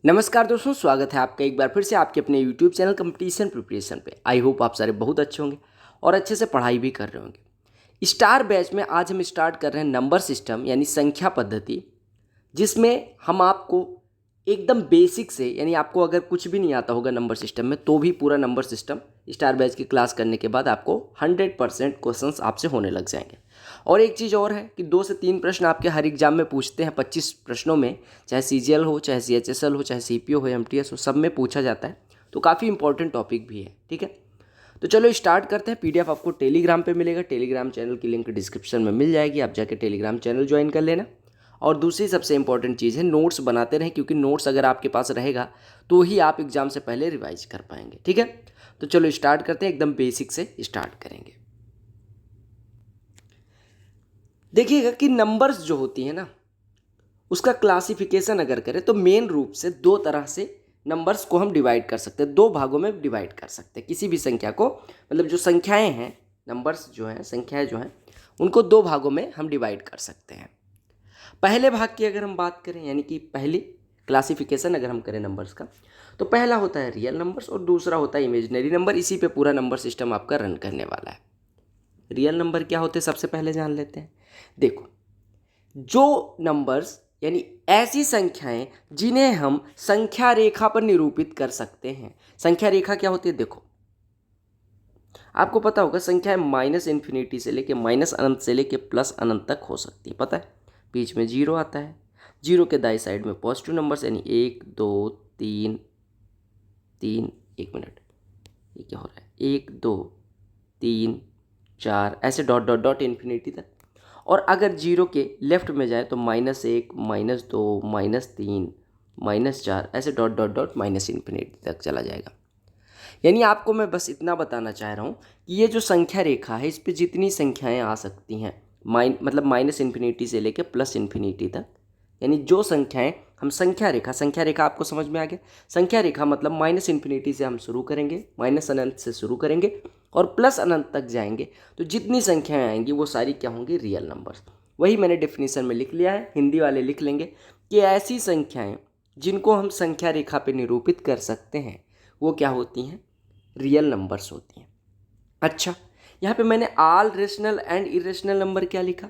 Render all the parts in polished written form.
नमस्कार दोस्तों, स्वागत है आपका एक बार फिर से आपके अपने YouTube चैनल कंपटीशन प्रिपरेशन पे। आई होप आप सारे बहुत अच्छे होंगे और अच्छे से पढ़ाई भी कर रहे होंगे। स्टार बैच में आज हम स्टार्ट कर रहे हैं नंबर सिस्टम यानी संख्या पद्धति, जिसमें हम आपको एकदम बेसिक से यानी आपको अगर कुछ भी नहीं आता होगा नंबर सिस्टम में तो भी पूरा नंबर सिस्टम स्टार बैच की क्लास करने के बाद आपको 100% क्वेश्चंस आपसे होने लग जाएंगे। और एक चीज़ और है कि 2 से 3 प्रश्न आपके हर एग्जाम में पूछते हैं। 25 प्रश्नों में चाहे CGL हो, चाहे CHSL हो, चाहे CPO हो, MTS हो, सब में पूछा जाता है। तो काफ़ी इंपॉर्टेंट टॉपिक भी है, ठीक है। तो चलो स्टार्ट करते हैं। PDF आपको टेलीग्राम पे मिलेगा। टेलीग्राम चैनल की लिंक डिस्क्रिप्शन में मिल जाएगी, आप जाके टेलीग्राम चैनल ज्वाइन कर लेना। और दूसरी सबसे इंपॉर्टेंट चीज़ है, नोट्स बनाते रहें, क्योंकि नोट्स अगर आपके पास रहेगा तो ही आप एग्जाम से पहले रिवाइज कर पाएंगे, ठीक है। तो चलो स्टार्ट करते हैं, एकदम बेसिक से स्टार्ट करेंगे। देखिएगा कि नंबर्स जो होती है ना, उसका क्लासिफिकेशन अगर करें तो मेन रूप से 2 तरह से नंबर्स को हम डिवाइड कर सकते हैं, 2 भागों में डिवाइड कर सकते हैं किसी भी संख्या को। मतलब जो संख्याएं हैं, नंबर्स जो हैं, संख्याएं जो हैं, उनको 2 भागों में हम डिवाइड कर सकते हैं। पहले भाग की अगर हम बात करें, यानी कि पहली क्लासिफिकेशन अगर हम करें नंबर्स का, तो पहला होता है रियल नंबर्स और दूसरा होता है इमेजिनरी नंबर। इसी पे पूरा नंबर सिस्टम आपका रन करने वाला है। रियल नंबर क्या होते हैं सबसे पहले जान लेते हैं। देखो, जो नंबर्स यानी ऐसी संख्याएं जिन्हें हम संख्या रेखा पर निरूपित कर सकते हैं। संख्या रेखा क्या होती है? देखो, आपको पता होगा संख्याएं -इन्फिनिटी से लेके -अनंत से लेके प्लस अनंत तक हो सकती है, पता है। बीच में जीरो आता है, जीरो के दाई साइड में पॉजिटिव नंबर्स यानी 1 2 3 3, 1 मिनट, ये क्या हो रहा है, 1 2 3 4, ऐसे डॉट डॉट डॉट इन्फिनिटी तक। और अगर जीरो के लेफ्ट में जाए तो -1 -2 -3 -4, ऐसे dot dot dot minus infinity तक चला जाएगा। यानी आपको मैं बस इतना बताना चाह रहा हूँ कि ये जो संख्या रेखा है, इस पे जितनी संख्याएं आ सकती हैं, मतलब -इन्फिनिटी से लेके प्लस इन्फिनिटी तक, यानी जो संख्याएं हम संख्या रेखा आपको समझ में आ गया। संख्या रेखा मतलब -इन्फिनिटी से हम शुरू करेंगे, अनंत से शुरू करेंगे और प्लस अनंत तक जाएंगे। तो जितनी संख्याएं आएंगी वो सारी क्या होंगी? Real numbers. वही मैंने डेफिनेशन में लिख लिया है, हिंदी वाले लिख लेंगे कि ऐसी संख्याएं जिनको हम संख्या रेखा पे निरूपित कर सकते हैं वो क्या होती हैं? रियल नंबर्स होती हैं। अच्छा, यहाँ पे मैंने all rational and irrational number क्या लिखा?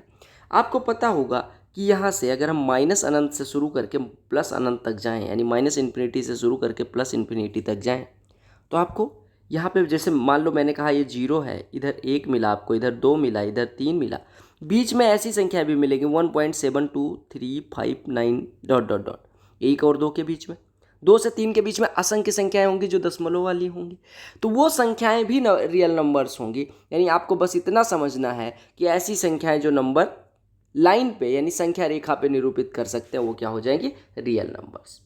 आपको पता होगा कि यहाँ से अगर हम अनंत से शुरू करके प्लस अनंत तक जाएं, यानी इन्फिनिटी से शुरू करके प्लस इन्फिनिटी तक जाएं, तो आपको यहाँ पे जैसे मान लो मैंने कहा ये 0 है, इधर 1 मिला आपको, इधर 2 मिला, इधर 3 मिला, बीच में ऐसी संख्या भी मिलेगी 1.72359 डॉट डॉट डॉट, 1 और 2 के बीच में, 2 से 3 के बीच में असंख्य संख्याएं होंगी जो दशमलव वाली होंगी। तो वो संख्याएं भी रियल नंबर्स होंगी। यानी आपको बस इतना समझना है कि ऐसी संख्याएं जो नंबर लाइन पे यानी संख्या रेखा पे निरूपित कर सकते हैं वो क्या हो जाएंगी? Real numbers.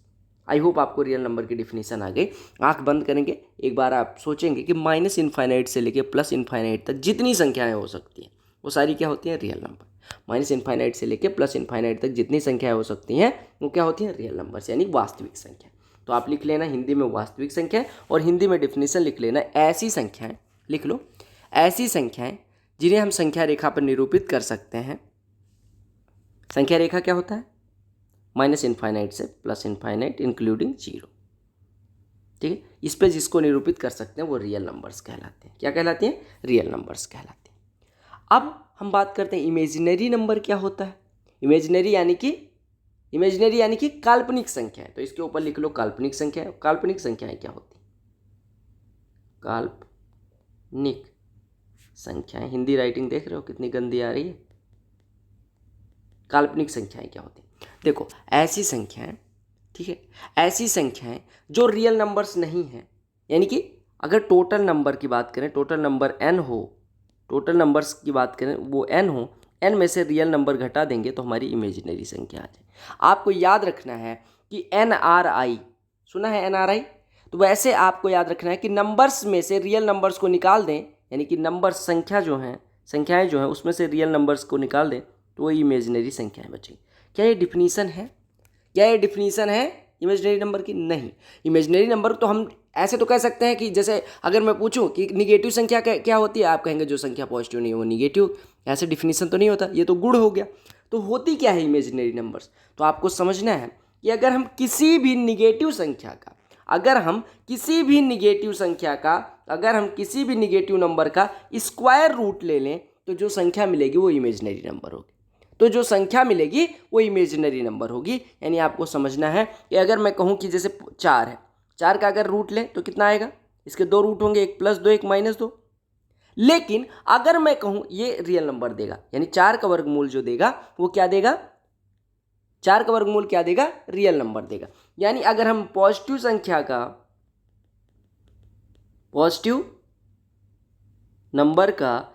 आई होप आपको रियल नंबर की डिफिनीशन आ गई। आंख बंद करेंगे, एक बार आप सोचेंगे कि -इनफाइनाइट से लेके प्लस इनफाइनाइट तक जितनी संख्याएं हो सकती हैं वो सारी क्या होती हैं? Real number. -इनफाइनाइट से लेके प्लस इनफाइनाइट तक जितनी संख्याएं हो सकती हैं वो क्या होती हैं? रियल नंबर्स, यानी वास्तविक संख्या। तो आप लिख लेना हिंदी में वास्तविक संख्या, और हिंदी में डिफिनीशन लिख लेना ऐसी संख्याएं, लिख लो, ऐसी संख्याएं जिन्हें हम संख्या रेखा पर निरूपित कर सकते हैं। संख्या रेखा क्या होता है? -इनफाइनाइट से प्लस इनफाइनाइट इंक्लूडिंग 0, ठीक है। इस पे जिसको निरूपित कर सकते हैं वो रियल नंबर्स कहलाते हैं। क्या कहलाते हैं? रियल नंबर्स कहलाते हैं। अब हम बात करते हैं इमेजिनरी नंबर क्या होता है। इमेजिनरी यानी कि काल्पनिक संख्या है। तो इसके ऊपर लिख लो काल्पनिक संख्या। काल्पनिक संख्याएं क्या होती हैं? काल्पनिक संख्याएं, हिंदी राइटिंग देख रहे हो कितनी गंदी आ रही है। काल्पनिक संख्याएं क्या होती हैं? देखो, ऐसी संख्याएं, ठीक है, ऐसी संख्याएं जो रियल नंबर्स नहीं हैं। यानी कि अगर टोटल नंबर की बात करें, टोटल नंबर n हो, टोटल नंबर्स की बात करें वो n हो, n में से रियल नंबर घटा देंगे तो हमारी इमेजिनरी संख्या आ जाए। आपको याद रखना है कि NRI, सुना है NRI? तो वैसे आपको याद रखना है कि नंबर्स में से रियल नंबर्स को निकाल दें, यानी कि नंबर संख्याएं जो हैं उसमें से रियल नंबर्स को निकाल दें तो वो इमेजिनरी संख्याएं बचेंगी। क्या ये डिफिनीशन है? इमेजिनरी नंबर की? नहीं। इमेजिनरी नंबर तो हम ऐसे तो कह सकते हैं कि जैसे अगर मैं पूछूं कि निगेटिव संख्या क्या होती है, आप कहेंगे जो संख्या पॉजिटिव नहीं है वो निगेटिव। ऐसे डिफिनीशन तो नहीं होता, ये तो गुण हो गया। तो होती क्या है इमेजिनरी नंबर्स? तो आपको समझना है कि अगर हम किसी भी निगेटिव नंबर का स्क्वायर रूट ले लें तो जो संख्या मिलेगी वो इमेजिनरी नंबर होगी। यानी आपको समझना है कि अगर मैं कहूँ कि जैसे 4 है, 4 का अगर रूट लें तो कितना आएगा, इसके 2 रूट होंगे, 1 + 2 1 - 2। लेकिन अगर मैं कहूँ ये रियल नंबर देगा, यानी 4 का वर्गमूल जो देगा वो क्या देगा, 4 का वर्गमूल क्या देगा, रियल नंबर देगा। यानी अगर हम पॉजिटिव नंबर का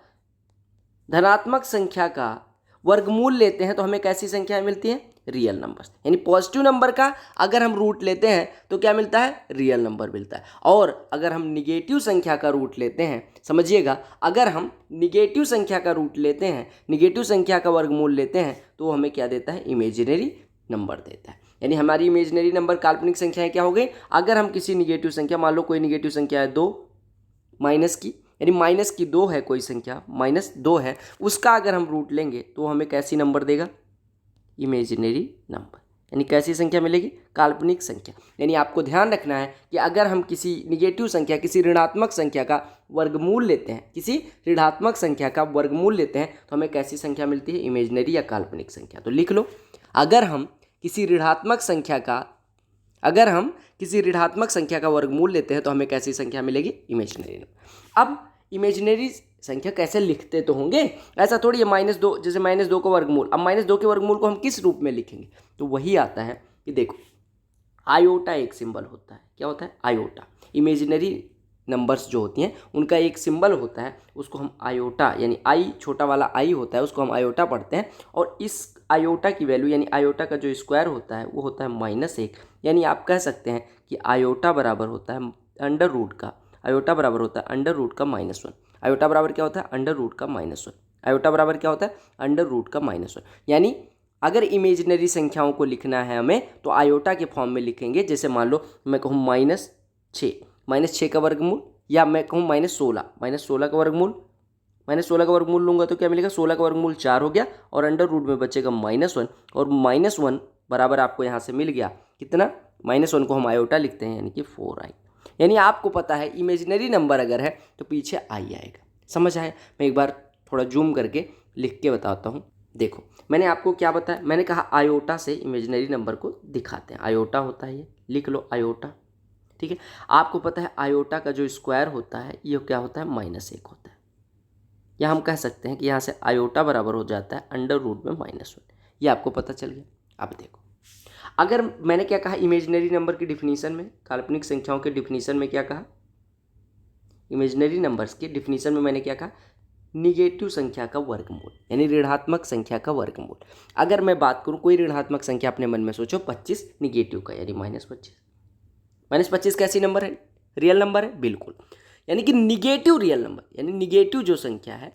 धनात्मक संख्या का वर्गमूल लेते हैं तो हमें कैसी संख्या मिलती है, रियल नंबर। यानी पॉजिटिव नंबर का अगर हम रूट लेते हैं तो क्या मिलता है, रियल नंबर मिलता है। और अगर हम निगेटिव संख्या का रूट लेते हैं, समझिएगा, अगर हम निगेटिव संख्या का रूट लेते हैं, निगेटिव संख्या का वर्गमूल लेते हैं तो वो हमें क्या देता है, इमेजिनरी नंबर देता है। यानी हमारी इमेजिनरी नंबर काल्पनिक संख्याएं क्या हो गई, अगर हम किसी निगेटिव संख्या, मान लो कोई निगेटिव संख्या है 2 माइनस की, यानी -2 है कोई संख्या, -2 है, उसका अगर हम रूट लेंगे तो हमें कैसी नंबर देगा, इमेजिनरी नंबर। यानी कैसी संख्या मिलेगी, काल्पनिक संख्या। यानी आपको ध्यान रखना है कि अगर हम किसी निगेटिव संख्या, किसी ऋणात्मक संख्या का वर्गमूल लेते हैं, तो हमें कैसी संख्या मिलती है, इमेजिनरी या काल्पनिक संख्या। तो लिख लो, अगर हम किसी ऋणात्मक संख्या का वर्गमूल लेते हैं तो हमें कैसी संख्या मिलेगी, इमेजिनरी नंबर। अब इमेजिनरी संख्या कैसे लिखते तो होंगे, ऐसा थोड़ी है -2, जैसे -2 का वर्गमूल, अब -2 के वर्गमूल को हम किस रूप में लिखेंगे, तो वही आता है कि देखो आयोटा एक सिंबल होता है, क्या होता है, आयोटा। इमेजिनरी नंबर्स जो होती हैं उनका एक सिंबल होता है, उसको हम आयोटा, यानी आई, छोटा वाला आई होता है, उसको हम आयोटा पढ़ते हैं। और इस आयोटा की वैल्यू, यानी आयोटा का जो स्क्वायर होता है वो होता है -1। यानी आप कह सकते हैं कि आयोटा बराबर होता है अंडर रूट का, आयोटा बराबर होता है अंडर रूट का -1। आयोटा बराबर क्या होता है, अंडर रूट का -1। आयोटा बराबर क्या होता है, अंडर रूट का -1। यानी अगर इमेजिनरी संख्याओं को लिखना है हमें तो आयोटा के फॉर्म में लिखेंगे। जैसे मान लो मैं कहूँ -6 का वर्गमूल, या मैं कहूँ -16 का वर्गमूल, -16 का वर्गमूल लूँगा तो क्या मिलेगा, 16 का वर्गमूल 4 हो गया और अंडर रूट में बचेगा -1, और -1 बराबर आपको यहाँ से मिल गया कितना, -1 को हम आयोटा लिखते हैं, यानी कि 4i। यानी आपको पता है इमेजिनरी नंबर अगर है तो पीछे आई आएगा। समझ आया? मैं एक बार थोड़ा जूम करके लिख के बताता हूँ। देखो मैंने आपको क्या बताया, मैंने कहा आयोटा से इमेजिनरी नंबर को दिखाते हैं। आयोटा होता है ये, लिख लो आयोटा, ठीक है। आपको पता है आयोटा का जो स्क्वायर होता है ये क्या होता है, -1 होता है। या हम कह सकते हैं कि यहाँ से आयोटा बराबर हो जाता है अंडर रूट में -1। ये आपको पता चल गया। अब देखो, अगर मैंने क्या कहा इमेजिनरी नंबर की डिफिनीशन में, काल्पनिक संख्याओं के डिफिनीशन में क्या कहा, इमेजिनरी नंबर्स की डिफिनीशन में मैंने क्या कहा, निगेटिव संख्या का वर्गमूल, यानी ऋणात्मक संख्या का वर्गमूल। अगर मैं बात करूँ, कोई ऋणात्मक संख्या अपने मन में सोचो, 25 निगेटिव का, यानी -25 कैसी नंबर है, रियल नंबर है, बिल्कुल। यानी कि निगेटिव रियल नंबर, यानी निगेटिव जो संख्या है,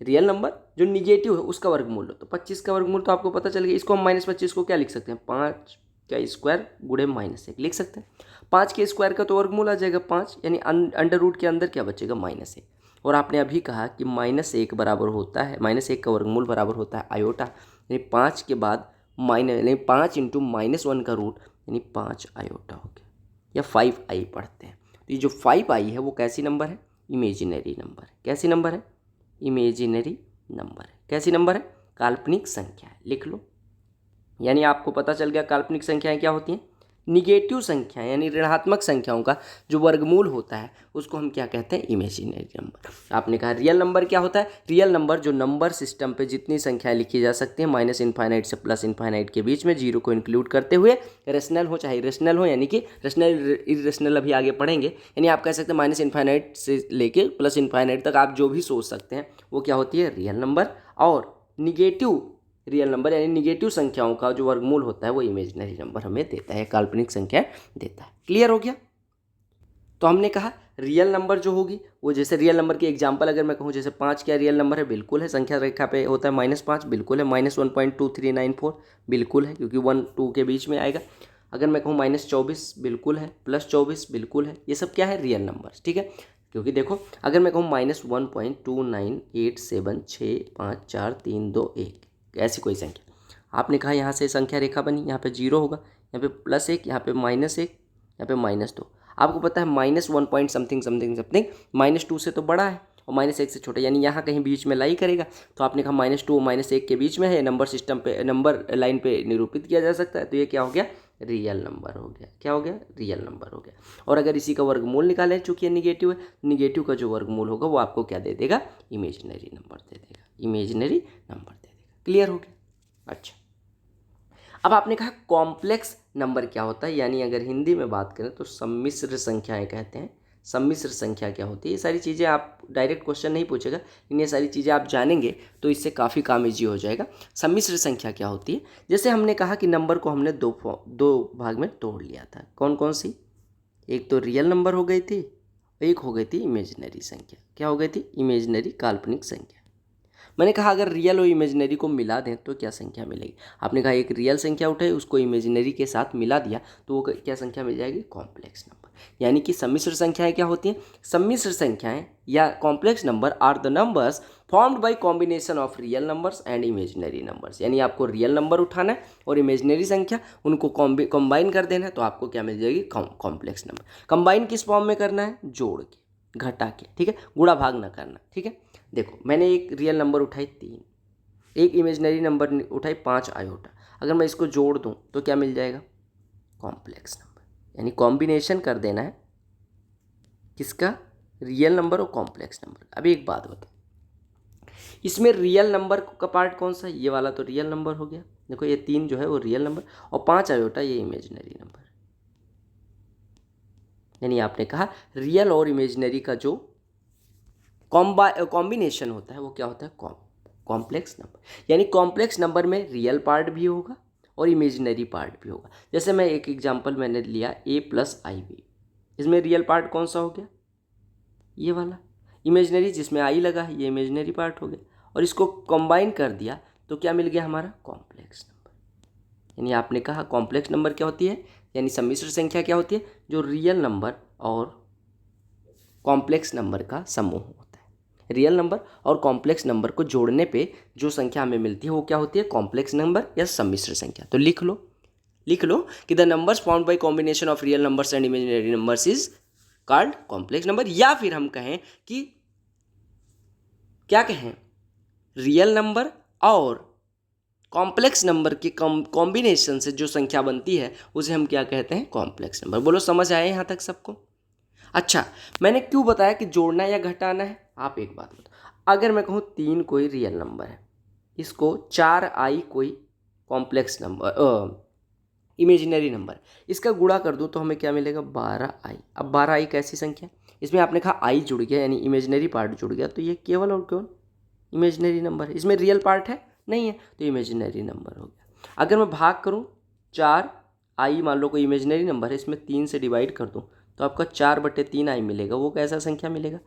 रियल नंबर जो निगेटिव है उसका वर्गमूल लो, तो 25 का वर्गमूल तो आपको पता चल गया। इसको हम -25 को क्या लिख सकते हैं, 5 का स्क्वायर गुणे -1 लिख सकते हैं। 5 के स्क्वायर का तो वर्गमूल आ जाएगा 5, यानी अंडर रूट के अंदर क्या बचेगा, -1। और आपने अभी कहा कि -1 बराबर होता है, -1 का वर्गमूल बराबर होता है आयोटा, यानी 5 के बाद यानी 5 × -1 का रूट, यानी 5 आयोटा हो गया, या 5i पढ़ते हैं। तो ये जो 5i है वो कैसी नंबर है, इमेजिनरी नंबर है। कैसी नंबर है, इमेजिनरी नंबर है। कैसी नंबर है, काल्पनिक संख्या है, लिख लो। यानी आपको पता चल गया काल्पनिक संख्याएं क्या होती हैं, निगेटिव संख्या, यानी ऋणात्मक संख्याओं का जो वर्गमूल होता है उसको हम क्या कहते हैं, इमेजिनरी नंबर। आपने कहा रियल नंबर क्या होता है, रियल नंबर जो नंबर सिस्टम पे जितनी संख्याएं लिखी जा सकती हैं -इनफाइनाइट से +इनफाइनाइट के बीच में, जीरो को इंक्लूड करते हुए, रेशनल हो चाहे इरेशनल हो, यानी कि रेशनल इरेशनल अभी आगे पढ़ेंगे। यानी आप कह सकते हैं -इनफाइनाइट से लेके +इनफाइनाइट तक आप जो भी सोच सकते हैं वो क्या होती है, रियल नंबर। और निगेटिव रियल नंबर यानी निगेटिव संख्याओं का जो वर्गमूल होता है वो इमेजिनरी नंबर हमें देता है, काल्पनिक संख्या देता है। क्लियर हो गया? तो हमने कहा रियल नंबर जो होगी वो, जैसे रियल नंबर की एग्जांपल अगर मैं कहूँ, जैसे 5 क्या रियल नंबर है, बिल्कुल है। संख्या रेखा पे होता है -5, बिल्कुल है। -1.2394 बिल्कुल है, क्योंकि 1 2 के बीच में आएगा। अगर मैं कहूँ -24 बिल्कुल है, +24 बिल्कुल है। ये सब क्या है, रियल नंबर, ठीक है। क्योंकि देखो अगर मैं कहूँ -1.298765432 1, ऐसी कोई संख्या, आपने कहा यहाँ से संख्या रेखा बनी, यहाँ पे 0 होगा, यहाँ पे +1, यहाँ पे -1, यहाँ पे -2। आपको पता है -1 पॉइंट समथिंग समथिंग समथिंग -2 से तो बड़ा है और -1 से छोटा, यानी यहाँ कहीं बीच में लाई करेगा। तो आपने कहा -2 और -1 के बीच में है, नंबर सिस्टम पे, नंबर लाइन पे निरूपित किया जा सकता है। तो ये क्या हो गया? रियल नंबर हो गया। क्या हो गया? रियल नंबर हो गया। और अगर इसी का वर्गमूल निकालें, चूंकि ये निगेटिव है, निगेटिव का जो वर्गमूल होगा वो आपको क्या दे देगा? इमेजिनरी नंबर दे देगा। इमेजिनरी नंबर दे देगा। क्लियर हो गया? अच्छा, अब आपने कहा कॉम्प्लेक्स नंबर क्या होता है, यानी अगर हिंदी में बात करें तो सम्मिश्र संख्याएं कहते हैं। सम्मिश्र संख्या क्या होती है? ये सारी चीज़ें आप डायरेक्ट क्वेश्चन नहीं पूछेगा, लेकिन ये सारी चीज़ें आप जानेंगे तो इससे काफ़ी काम ईजी हो जाएगा। सम्मिश्र संख्या क्या होती है? जैसे हमने कहा कि नंबर को हमने दो भाग में तोड़ लिया था। कौन कौन सी? एक तो रियल नंबर हो गई थी, एक हो गई थी इमेजिनरी संख्या। क्या हो गई थी? इमेजिनरी, काल्पनिक संख्या। मैंने कहा अगर रियल और इमेजिनरी को मिला दें तो क्या संख्या मिलेगी? आपने कहा एक रियल संख्या उठाई, उसको इमेजिनरी के साथ मिला दिया तो वो क्या संख्या मिल जाएगी? Complex number. यानी कि सम्मिश्र संख्याएं क्या होती हैं? सम्मिश्र संख्याएं या complex number are the numbers formed by combination of real numbers and imaginary numbers. यानी आपको रियल नंबर उठाना है और इमेजिनरी संख्या, उनको कंबाइन कर देना है तो आपको क्या मिल जाएगी? Complex number. कंबाइन किस फॉर्म में करना है? जोड़ के, घटा के, ठीक है, गुणा भाग ना करना, ठीक है। देखो मैंने एक रियल नंबर उठाई 3, एक इमेजिनरी नंबर उठाई 5 आयोटा। अगर मैं इसको जोड़ दूं तो क्या मिल जाएगा? Complex number. यानी कॉम्बिनेशन कर देना है किसका? रियल नंबर और कॉम्प्लेक्स नंबर। अभी एक बात बताओ, इसमें रियल नंबर का पार्ट कौन सा है? ये वाला तो रियल नंबर हो गया। देखो ये 3 जो है वो रियल नंबर और 5 आयोटा ये इमेजिनरी नंबर। यानी आपने कहा रियल और इमेजिनरी का जो कॉम्बिनेशन होता है वो क्या होता है? Complex number. यानी कॉम्प्लेक्स नंबर में रियल पार्ट भी होगा और इमेजिनरी पार्ट भी होगा। जैसे मैं एक एग्जांपल मैंने लिया a + ib, इसमें रियल पार्ट कौन सा हो गया? ये वाला। इमेजिनरी जिसमें i लगा है ये इमेजिनरी पार्ट हो गया, और इसको कंबाइन कर दिया तो क्या मिल गया हमारा? Complex number. यानी आपने कहा कॉम्प्लेक्स नंबर क्या होती है, यानी सम्मिश्र संख्या क्या होती है? जो रियल नंबर और कॉम्प्लेक्स नंबर का समूह होता है। रियल नंबर और कॉम्प्लेक्स नंबर को जोड़ने पे जो संख्या हमें मिलती है वो क्या होती है? कॉम्प्लेक्स नंबर या सम्मिश्र संख्या। तो लिख लो कि the numbers found by combination of real numbers and imaginary numbers is called complex number. या फिर हम कहें कि क्या कहें? रियल नंबर और कॉम्प्लेक्स नंबर के कॉम्बिनेशन से जो संख्या बनती है उसे हम क्या कहते हैं? Complex number. बोलो समझ आए यहाँ तक सबको? अच्छा, मैंने क्यों बताया कि जोड़ना या घटाना है? आप एक बात बताओ, अगर मैं कहूँ 3 कोई रियल नंबर है, इसको 4i कोई कॉम्प्लेक्स नंबर इमेजिनरी नंबर, इसका गुणा कर दूँ तो हमें क्या मिलेगा? 12i। अब 12i कैसी संख्या? इसमें आपने कहा i जुड़ गया यानी इमेजिनरी पार्ट जुड़ गया, तो ये केवल और केवल इमेजिनरी नंबर है। इसमें रियल पार्ट है नहीं है, तो इमेजिनरी नंबर हो गया। अगर मैं भाग करूँ 4i, मान लो कोई इमेजिनरी नंबर है, इसमें 3 से डिवाइड कर दूँ तो आपका 4/3i मिलेगा। वो कैसा संख्या मिलेगा?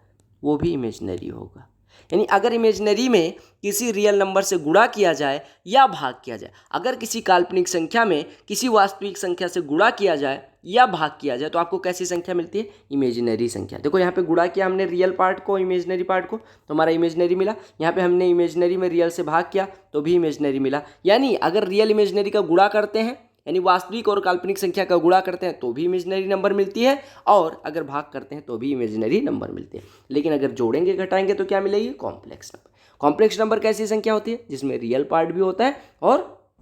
वो भी इमेजिनरी होगा। यानी अगर इमेजिनरी में किसी रियल नंबर से गुणा किया जाए या भाग किया जाए, अगर किसी काल्पनिक संख्या में किसी वास्तविक संख्या से गुणा किया जाए या भाग किया जाए तो आपको कैसी संख्या मिलती है? इमेजिनरी संख्या। देखो यहाँ पे गुणा किया हमने रियल पार्ट को इमेजिनरी पार्ट को, तो हमारा इमेजिनरी मिला। यहाँ पे हमने इमेजिनरी में रियल से भाग किया तो भी इमेजिनरी मिला। यानी अगर रियल इमेजिनरी का गुणा करते हैं, यानी वास्तविक और काल्पनिक संख्या का गुणा करते हैं तो भी इमेजिनरी नंबर मिलती है, और अगर भाग करते हैं तो भी इमेजिनरी नंबर मिलती है। लेकिन अगर जोड़ेंगे घटाएंगे तो क्या मिलेगी? Complex number. कॉम्प्लेक्स नंबर कैसी संख्या होती है? जिसमें रियल पार्ट भी होता है और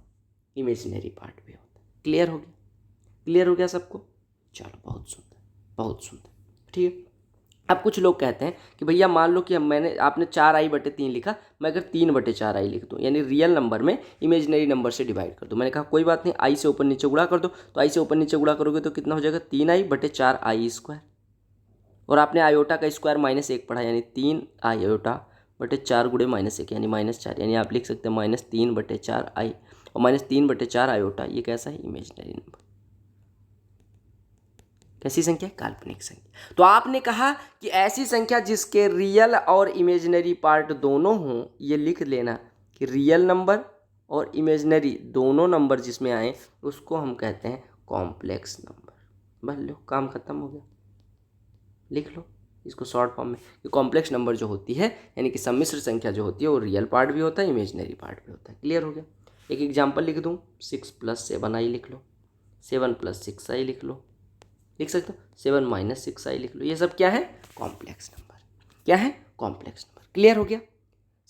इमेजिनरी पार्ट भी होता है। क्लियर हो गया? क्लियर हो गया सबको? चलो, बहुत सुंदर, बहुत सुंदर, ठीक है। अब कुछ लोग कहते हैं कि भैया मान लो कि आपने 4i/3 लिखा, मैं अगर 3/4i लिख दूँ, यानी रियल नंबर में इमेजिनरी नंबर से डिवाइड कर दूँ। मैंने कहा कोई बात नहीं, i से ऊपर नीचे गुणा कर दो, तो i से ऊपर नीचे गुणा करोगे तो कितना हो जाएगा? 3i/4i²। और आपने आयोटा का स्क्वायर -1 पढ़ा, यानी 3 आयोटा/4 गुणे -1 यानी -4। यानी आप लिख सकते हैं -3/4i, और -3/4 आयोटा ये कैसा है? Imaginary number. कैसी संख्या? काल्पनिक संख्या। तो आपने कहा कि ऐसी संख्या जिसके रियल और इमेजिनरी पार्ट दोनों हों, ये लिख लेना कि रियल नंबर और इमेजिनरी दोनों नंबर जिसमें आए उसको हम कहते हैं कॉम्प्लेक्स नंबर। बस लो, काम खत्म हो गया। लिख लो इसको शॉर्ट फॉर्म में कि कॉम्प्लेक्स नंबर जो होती है, यानी कि सम्मिश्र संख्या जो होती है, वो रियल पार्ट भी होता है, इमेजिनरी पार्ट भी होता है। क्लियर हो गया? एक एग्जाम्पल लिख दूँ, 6 + 7i लिख लो। 7 + 6i लिख लो, लिख सकते हो 7 - 6i लिख लो। ये सब क्या है? Complex number. क्या है? Complex number. क्लियर हो गया?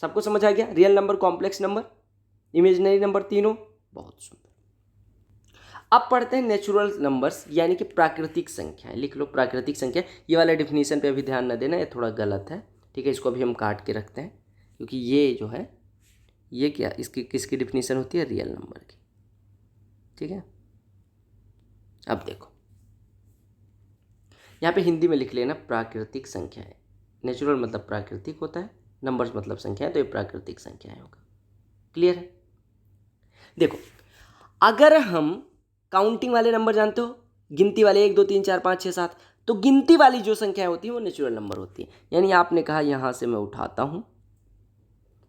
सबको समझ आ गया? Real number, complex number, imaginary number, तीनों। बहुत सुंदर। अब पढ़ते हैं नेचुरल नंबर्स, यानी कि प्राकृतिक संख्याएं। लिख लो प्राकृतिक संख्या। ये वाला डिफिनीशन पे अभी ध्यान न देना, ये थोड़ा गलत है, ठीक है। इसको अभी हम काट के रखते हैं, क्योंकि ये जो है ये क्या, इसकी किसकी डिफिनीशन होती है? रियल नंबर की, ठीक है। अब देखो यहाँ पे हिंदी में लिख लेना प्राकृतिक संख्याएं। नेचुरल मतलब प्राकृतिक होता है, नंबर्स मतलब संख्याएं, तो ये प्राकृतिक संख्याएं होगा। क्लियर है? देखो अगर हम काउंटिंग वाले नंबर जानते हो, गिनती वाले 1 2 3 4 5 6 7, तो गिनती वाली जो संख्याएं होती हैं वो नेचुरल नंबर होती है। यानी आपने कहा यहाँ से मैं उठाता हूँ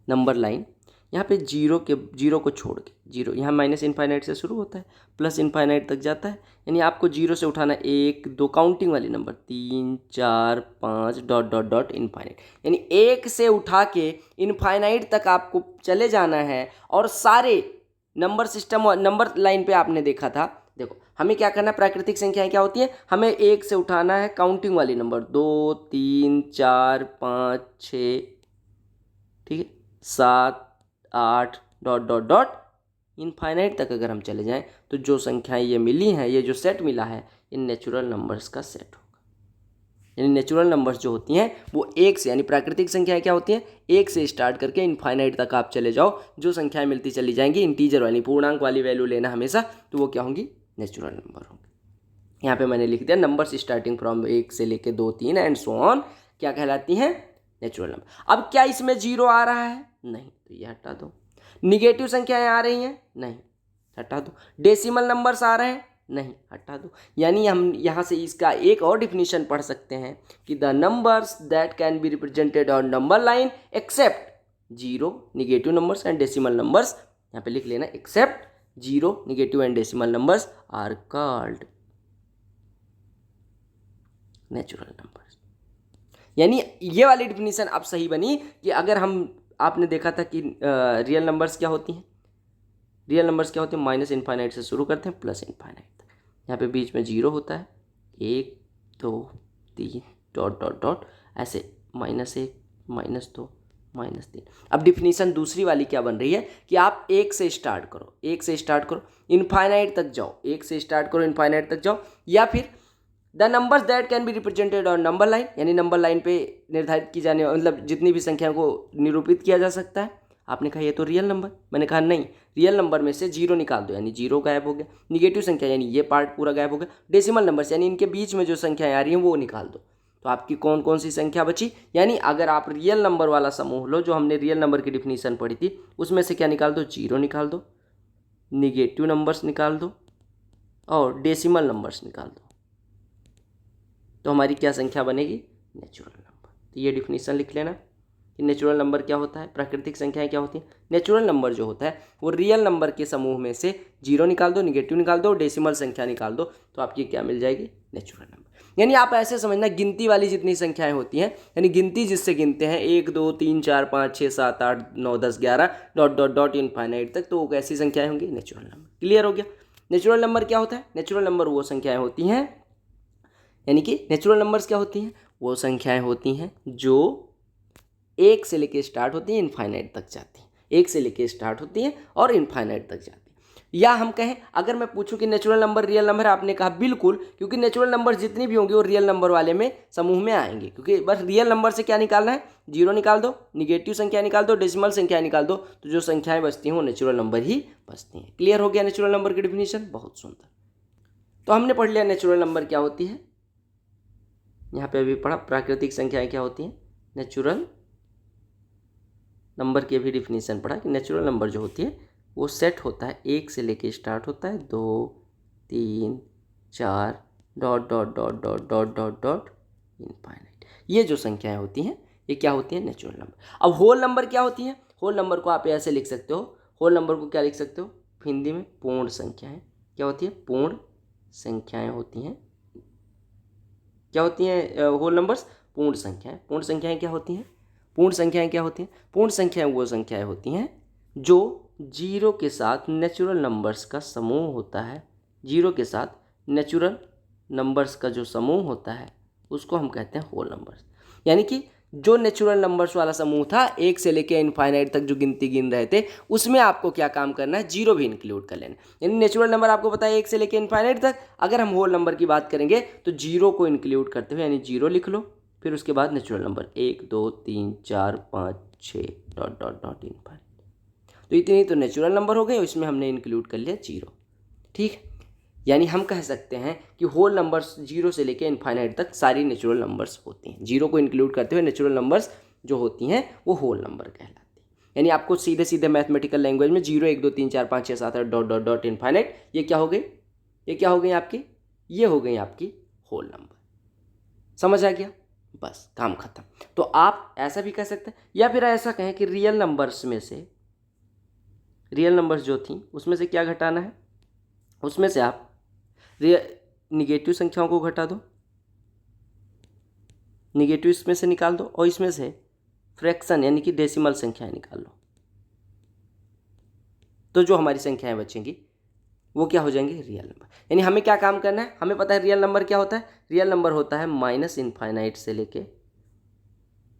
नंबर लाइन, यहाँ पे जीरो को छोड़ के, जीरो यहाँ माइनस इनफाइनाइट से शुरू होता है, प्लस इनफाइनाइट तक जाता है। यानी आपको जीरो से उठाना 1 2 काउंटिंग वाली number, 3 4 5 dot dot dot infinite. यानी 1 से उठा के इनफाइनाइट तक आपको चले जाना है। और सारे नंबर सिस्टम और नंबर लाइन पे आपने देखा था, देखो हमें क्या करना है, प्राकृतिक संख्याएं क्या होती हैं, हमें 1 से उठाना है काउंटिंग वाली नंबर, 2 3 4 5 6, ठीक है, 7 8 डॉट डॉट डॉट इनफाइनाइट तक अगर हम चले जाएं तो जो संख्याएं ये मिली हैं, ये जो सेट मिला है, ये नेचुरल नंबर्स का सेट होगा। यानी नेचुरल नंबर्स जो होती हैं वो 1 से, यानी प्राकृतिक संख्याएं क्या होती हैं, 1 से स्टार्ट करके इनफाइनाइट तक आप चले जाओ, जो संख्याएं मिलती चली जाएंगी, इंटीजर वाली पूर्णांक वाली वैल्यू लेना हमेशा, तो वो क्या होंगी, नेचुरल नंबर होंगे। यहाँ पे मैंने लिख दिया नंबर्स स्टार्टिंग फ्रॉम 1 से लेके 2 3 एंड सो ऑन, क्या कहलाती हैं, नेचुरल नंबर। अब क्या इसमें जीरो आ रहा है? नहीं, तो ये हटा दो। निगेटिव संख्याएं आ रही हैं? नहीं, हटा दो। डेसिमल नंबर्स आ रहे हैं? नहीं, हटा दो। यानी हम यहाँ से इसका एक और डिफिनीशन पढ़ सकते हैं कि the numbers that can be represented on number line except zero, negative numbers and decimal numbers, यहाँ पे लिख लेना except zero, negative and decimal numbers are called natural numbers. यानी ये वाली डिफिनीशन अब सही बनी कि अगर हम, आपने देखा था कि रियल नंबर्स क्या होती हैं, रियल नंबर्स क्या होते हैं, माइनस इनफाइनाइट से शुरू करते हैं प्लस इनफाइनाइट तक, यहाँ पे बीच में जीरो होता है, 1 2 3 डॉट डॉट डॉट ऐसे, -1 -2 -3। अब डिफिनीशन दूसरी वाली क्या बन रही है कि आप 1 से स्टार्ट करो, 1 से स्टार्ट करो इनफाइनाइट तक जाओ, 1 से स्टार्ट करो इनफाइनाइट तक जाओ, या फिर the numbers that can be represented on number line, यानी नंबर लाइन पे निर्धारित की जाने, मतलब जितनी भी संख्याओं को निरूपित किया जा सकता है। आपने कहा ये तो रियल नंबर, मैंने कहा नहीं, रियल नंबर में से जीरो निकाल दो, यानी जीरो गायब हो गया। निगेटिव संख्या यानी ये पार्ट पूरा गायब हो गया। डेसिमल नंबर्स यानी इनके बीच में जो संख्याएं आ रही हैं वो निकाल दो। तो आपकी कौन कौन सी संख्या बची? यानी अगर आप रियल नंबर वाला समूह लो, जो हमने रियल नंबर की डिफिनीशन पढ़ी थी, उसमें से क्या निकाल दो, जीरो निकाल दो, निगेटिव नंबर्स निकाल दो और डेसिमल नंबर्स निकाल दो, तो हमारी क्या संख्या बनेगी, नेचुरल नंबर। तो ये डिफिनीशन लिख लेना कि नेचुरल नंबर क्या होता है, प्राकृतिक संख्याएं क्या होती हैं। नेचुरल नंबर जो होता है वो रियल नंबर के समूह में से जीरो निकाल दो, निगेटिव निकाल दो, डेसिमल संख्या निकाल दो, तो आपकी क्या मिल जाएगी, नेचुरल नंबर। यानी आप ऐसे समझना, गिनती वाली जितनी संख्याएं होती हैं, यानी गिनती जिससे गिनते हैं 1 2 3 4 5 6 7 8 9 10 11 डॉट डॉट डॉट इनफाइनाइट तक, तो वो कैसी संख्याएं होंगी, नेचुरल नंबर। क्लियर हो गया? नेचुरल नंबर क्या होता है? नेचुरल नंबर वो संख्याएं होती हैं, यानी कि नेचुरल नंबर्स क्या होती हैं, वो संख्याएं होती हैं जो 1 से लेके स्टार्ट होती हैं, इनफाइनाइट तक जाती हैं, 1 से लेके स्टार्ट होती हैं और इनफाइनाइट तक जाती हैं। या हम कहें, अगर मैं पूछूं कि नेचुरल नंबर रियल नंबर है, आपने कहा बिल्कुल, क्योंकि नेचुरल नंबर जितनी भी होंगी वो रियल नंबर वाले में समूह में आएंगे, क्योंकि बस रियल नंबर से क्या निकालना है, जीरो निकाल दो, निगेटिव संख्या निकाल दो, डेसिमल संख्या निकाल दो, तो जो संख्याएं बचती हैं वो नेचुरल नंबर ही बचती हैं। क्लियर हो गया नेचुरल नंबर की डिफिनीशन? बहुत सुंदर। तो हमने पढ़ लिया नेचुरल नंबर क्या होती है, यहाँ पे अभी पढ़ा प्राकृतिक संख्याएं क्या होती हैं, नेचुरल नंबर की भी डिफिनीशन पढ़ा कि नेचुरल नंबर जो होती है वो सेट होता है, 1 से लेके स्टार्ट होता है, 2 3 4 dot dot dot dot dot dot dot infinite. ये जो संख्याएं होती हैं ये क्या होती हैं, नेचुरल नंबर। अब होल नंबर क्या होती हैं? होल नंबर को आप ऐसे लिख सकते हो, होल नंबर को क्या लिख सकते हो, हिंदी में पूर्ण संख्याएं। क्या होती है? पूर्ण संख्याएं होती हैं। क्या होती हैं होल नंबर्स? पूर्ण संख्याएं। पूर्ण संख्याएं क्या होती हैं? पूर्ण संख्याएं क्या होती हैं? पूर्ण संख्याएं वो संख्याएं होती हैं जो जीरो के साथ नेचुरल नंबर्स का समूह होता है, जीरो के साथ नेचुरल नंबर्स का जो समूह होता है उसको हम कहते हैं होल नंबर्स। यानी कि जो नेचुरल नंबर्स वाला समूह था एक से लेकर इनफाइनाइट तक जो गिनती गिन रहे थे, उसमें आपको क्या काम करना है, जीरो भी इंक्लूड कर लेना। यानी नेचुरल नंबर आपको पता है एक से लेकर इनफाइनाइट तक, अगर हम होल नंबर की बात करेंगे तो जीरो को इंक्लूड करते हुए, यानी जीरो लिख लो, फिर उसके बाद natural number 1 2 3 4 5 6 dot dot dot infinite. तो इतनी तो नेचुरल नंबर हो गए, इसमें हमने इंक्लूड कर लिया जीरो। ठीक है, यानी हम कह सकते हैं कि होल नंबर्स जीरो से लेकर इनफाइनाइट तक सारी नेचुरल नंबर्स होती हैं। जीरो को इंक्लूड करते हुए नेचुरल नंबर्स जो होती हैं वो होल नंबर कहलाती हैं। यानी आपको सीधे सीधे मैथमेटिकल लैंग्वेज में 0 1 2 3 4 5 6 7 8 डॉट डॉट डॉट इनफाइनाइट, ये क्या हो गई, ये क्या हो गई आपकी, ये हो गई आपकी होल नंबर। समझ आ गया, बस काम खत्म। तो आप ऐसा भी कह सकते हैं, या फिर ऐसा कहें कि रियल नंबर्स में से, रियल नंबर्स जो थी उसमें से क्या घटाना है, उसमें से आप निगेटिव संख्याओं को घटा दो, निगेटिव इसमें से निकाल दो, और इसमें से फ्रैक्शन यानी कि डेसिमल संख्याएं निकाल लो। तो जो हमारी संख्याएं बचेंगी वो क्या हो जाएंगी, रियल नंबर। यानी हमें क्या काम करना है, हमें पता है रियल नंबर क्या होता है, रियल नंबर होता है माइनस इनफाइनाइट से लेके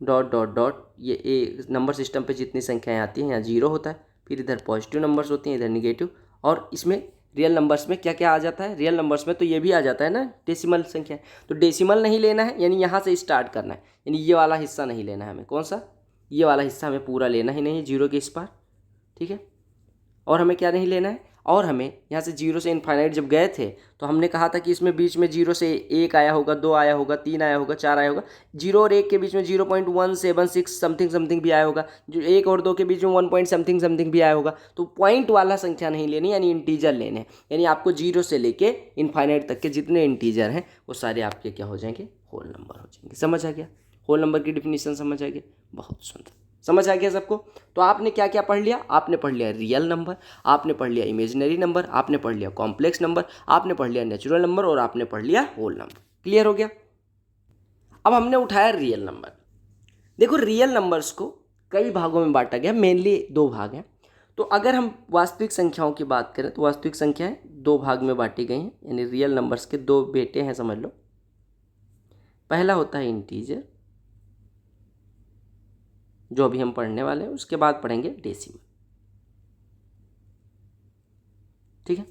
डॉट डॉट डॉट, ये नंबर सिस्टम पे जितनी संख्याएं आती हैं यहाँ जीरो होता है, फिर इधर पॉजिटिव नंबर्स होती हैं, इधर निगेटिव, और इसमें रियल नंबर्स में क्या क्या आ जाता है, रियल नंबर्स में तो ये भी आ जाता है ना डेसिमल संख्या। तो डेसिमल नहीं लेना है, यानी यहाँ से स्टार्ट करना है, यानी ये वाला हिस्सा नहीं लेना है हमें। कौन सा, ये वाला हिस्सा हमें पूरा लेना ही नहीं है जीरो के इस पार। ठीक है, और हमें क्या नहीं लेना है, और हमें यहाँ से जीरो से इनफाइनाइट जब गए थे तो हमने कहा था कि इसमें बीच में जीरो से एक आया होगा, दो आया होगा, तीन आया होगा, चार आया होगा, जीरो और एक के बीच में 0.176 समथिंग समथिंग भी आया होगा, जो एक और दो के बीच में 1 पॉइंट समथिंग समथिंग भी आया होगा। तो पॉइंट वाला संख्या नहीं लेनी, यानी इंटीजर लेने हैं। यानी आपको जीरो से लेके इनफाइनाइट तक के जितने इंटीजर हैं वो सारे आपके क्या हो जाएंगे, होल नंबर हो जाएंगे। समझ आ गया, होल नंबर की डिफिनीशन समझ आ गया, बहुत सुंदर, समझ आ गया सबको। तो आपने क्या क्या पढ़ लिया, आपने पढ़ लिया रियल नंबर, आपने पढ़ लिया इमेजिनरी नंबर, आपने पढ़ लिया कॉम्प्लेक्स नंबर, आपने पढ़ लिया नेचुरल नंबर, और आपने पढ़ लिया होल नंबर। क्लियर हो गया। अब हमने उठाया रियल नंबर। देखो रियल नंबर्स को कई भागों में बांटा गया, मेनली दो भाग हैं। तो अगर हम वास्तविक संख्याओं की बात करें तो वास्तविक संख्याएं दो भाग में बांटी गई हैं, यानी रियल नंबर्स के दो बेटे हैं समझ लो। पहला होता है इंटीजर, जो अभी हम पढ़ने वाले हैं, उसके बाद पढ़ेंगे डेसिमल। ठीक है,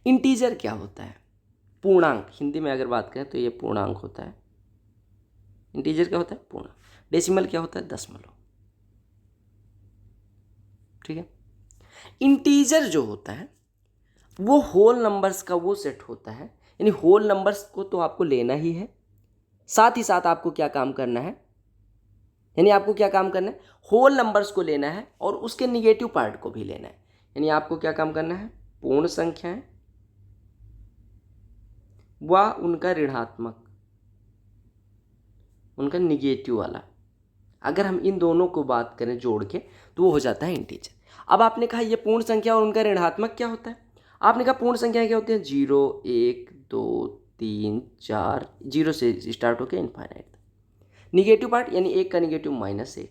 इंटीजर क्या होता है, पूर्णांक, हिंदी में अगर बात करें तो ये पूर्णांक होता है। इंटीजर क्या होता है, पूर्णांक। डेसिमल क्या होता है, दशमलव। ठीक है, इंटीजर जो होता है वो होल नंबर्स का वो सेट होता है, यानी होल नंबर्स को तो आपको लेना ही है, साथ ही साथ आपको क्या काम करना है, यानी आपको क्या काम करना है, होल नंबर्स को लेना है और उसके निगेटिव पार्ट को भी लेना है। यानी आपको क्या काम करना है, पूर्ण संख्याएं व उनका ऋणात्मक, उनका निगेटिव वाला, अगर हम इन दोनों को बात करें जोड़ के तो वो हो जाता है इंटीजर। अब आपने कहा ये पूर्ण संख्या और उनका ऋणात्मक क्या होता है, आपने कहा पूर्ण संख्या क्या होती है, 0 1 2 3 4, जीरो से स्टार्ट होकर इनफाइनाइट। निगेटिव पार्ट यानी एक का निगेटिव -1,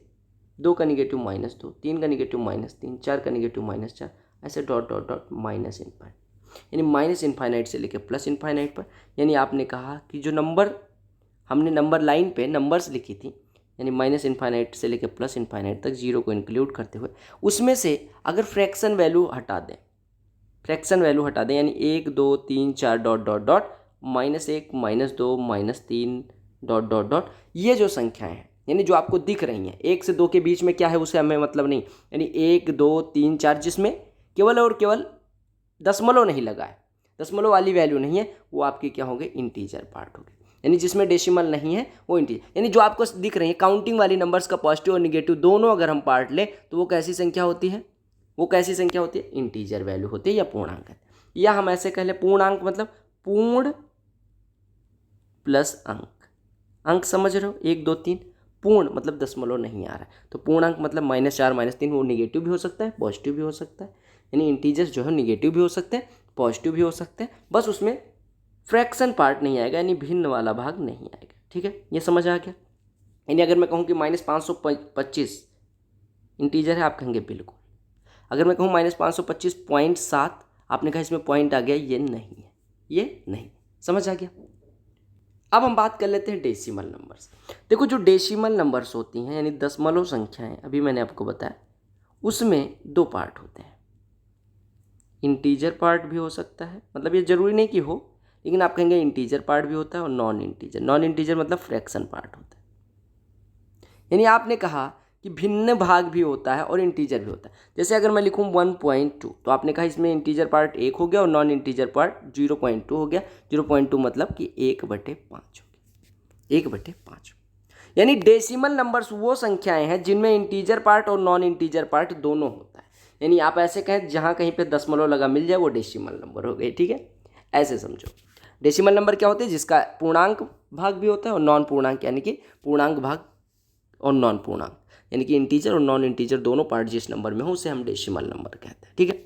दो का निगेटिव -2, तीन का निगेटिव -3, चार का निगेटिव -4, ऐसे dot dot dot minus infinite, यानी माइनस इनफाइनाइट से लेकर प्लस इनफाइनाइट पर। यानी आपने कहा कि जो नंबर हमने नंबर लाइन पे नंबर्स लिखी थी, यानी माइनस इनफाइनाइट से लेकर प्लस इनफाइनाइट तक जीरो को इंक्लूड करते हुए, उसमें से अगर फ्रैक्शन वैल्यू हटा दें, फ्रैक्शन वैल्यू हटा दें, यानी 1 2 3 4 dot dot dot -1 -2 -3 dot dot dot, ये जो संख्याएं हैं यानी जो आपको दिख रही हैं, 1 से 2 के बीच में क्या है उसे हमें मतलब नहीं, यानी 1 2 3 4 जिसमें केवल और केवल दशमलव नहीं लगा है, दशमलव वाली वैल्यू नहीं है, वो आपकी क्या होंगे, इंटीजर पार्ट होंगे। यानी जिसमें डेसिमल नहीं है वो इंटीजर, यानी जो आपको दिख रही है काउंटिंग वाली नंबर्स का पॉजिटिव और निगेटिव दोनों अगर हम पार्ट लें तो वो कैसी संख्या होती है, वो कैसी संख्या होती है, इंटीजर वैल्यू होती है या पूर्णांक है। या हम ऐसे कह लें पूर्णांक मतलब पूर्ण प्लस अंक, अंक समझ रहे हो 1 2 3, पूर्ण मतलब दशमलव नहीं आ रहा है, तो पूर्णांक मतलब -4 -3, वो निगेटिव भी हो सकता है पॉजिटिव भी हो सकता है। यानी इंटीजर जो है निगेटिव भी हो सकते हैं पॉजिटिव भी हो सकते हैं, बस उसमें फ्रैक्शन पार्ट नहीं आएगा, यानी भिन्न वाला भाग नहीं आएगा। ठीक है, ये समझ आ गया। यानी अगर मैं कहूँ कि -525 इंटीजर है, आप कहेंगे बिल्कुल। अगर मैं कहूँ -525.7, आपने कहा इसमें पॉइंट आ गया, ये नहीं है, ये नहीं, समझ आ गया। अब हम बात कर लेते हैं डेसिमल नंबर्स। देखो जो डेसिमल नंबर्स होती हैं यानी दशमलव संख्याएं, अभी मैंने आपको बताया उसमें दो पार्ट होते हैं। इंटीजर पार्ट भी हो सकता है, मतलब ये जरूरी नहीं कि हो, लेकिन आप कहेंगे इंटीजर पार्ट भी होता है और नॉन इंटीजर। नॉन इंटीजर मतलब फ्रैक्शन पार्ट होता है। यानी आपने कहा कि भिन्न भाग भी होता है और इंटीजर भी होता है। जैसे अगर मैं लिखूँ 1.2 तो आपने कहा इसमें इंटीजर पार्ट 1 हो गया और नॉन इंटीजर पार्ट 0.2 हो गया। 0.2 मतलब कि 1/5 हो गया, 1/5। यानी डेसिमल नंबर्स वो संख्याएं हैं जिनमें इंटीजर पार्ट और नॉन इंटीजर पार्ट दोनों होता है। यानी आप ऐसे कहें जहाँ कहीं पे दशमलव लगा मिल जाए वो डेसिमल नंबर हो गए, ठीक है, ऐसे समझो। डेसिमल नंबर क्या होते हैं? जिसका पूर्णांक भाग भी होता है और नॉन पूर्णांक, यानी कि पूर्णांक भाग और नॉन पूर्णांक, यानी कि इंटीजर और नॉन इंटीजर दोनों पार्ट जिस नंबर में हो उसे हम डेसिमल नंबर कहते हैं, ठीक है।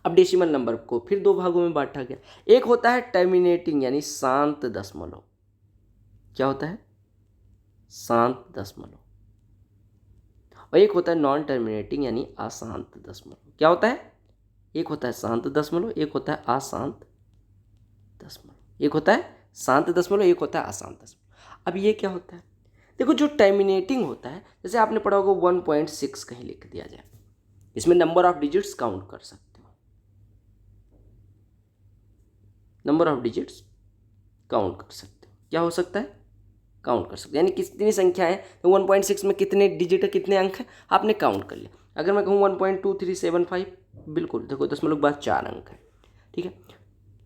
अब डेसिमल नंबर को फिर दो भागों में बांटा गया। एक होता है टर्मिनेटिंग यानी शांत दशमलव। क्या होता है? शांत दशमलव। और एक होता है नॉन टर्मिनेटिंग यानी अशांत दशमलव। क्या होता है? एक होता है शांत दशमलव, एक होता है अशांत दशमलव। एक होता है शांत दशमलव, एक होता है अशांत दशमलव। अब ये क्या होता है? देखो जो टर्मिनेटिंग होता है, जैसे आपने पढ़ा होगा 1.6 कहीं लिख दिया जाए, इसमें नंबर ऑफ डिजिट्स काउंट कर सकते हो, नंबर ऑफ डिजिट्स काउंट कर सकते हो। क्या हो सकता है? काउंट कर सकते हो, यानी कितनी संख्या है तो 1.6 में कितने डिजिट है, कितने अंक है, आपने काउंट कर लिया। अगर मैं कहूँ 1.2375, बिल्कुल देखो दशमलव के बाद 4 अंक है, ठीक है।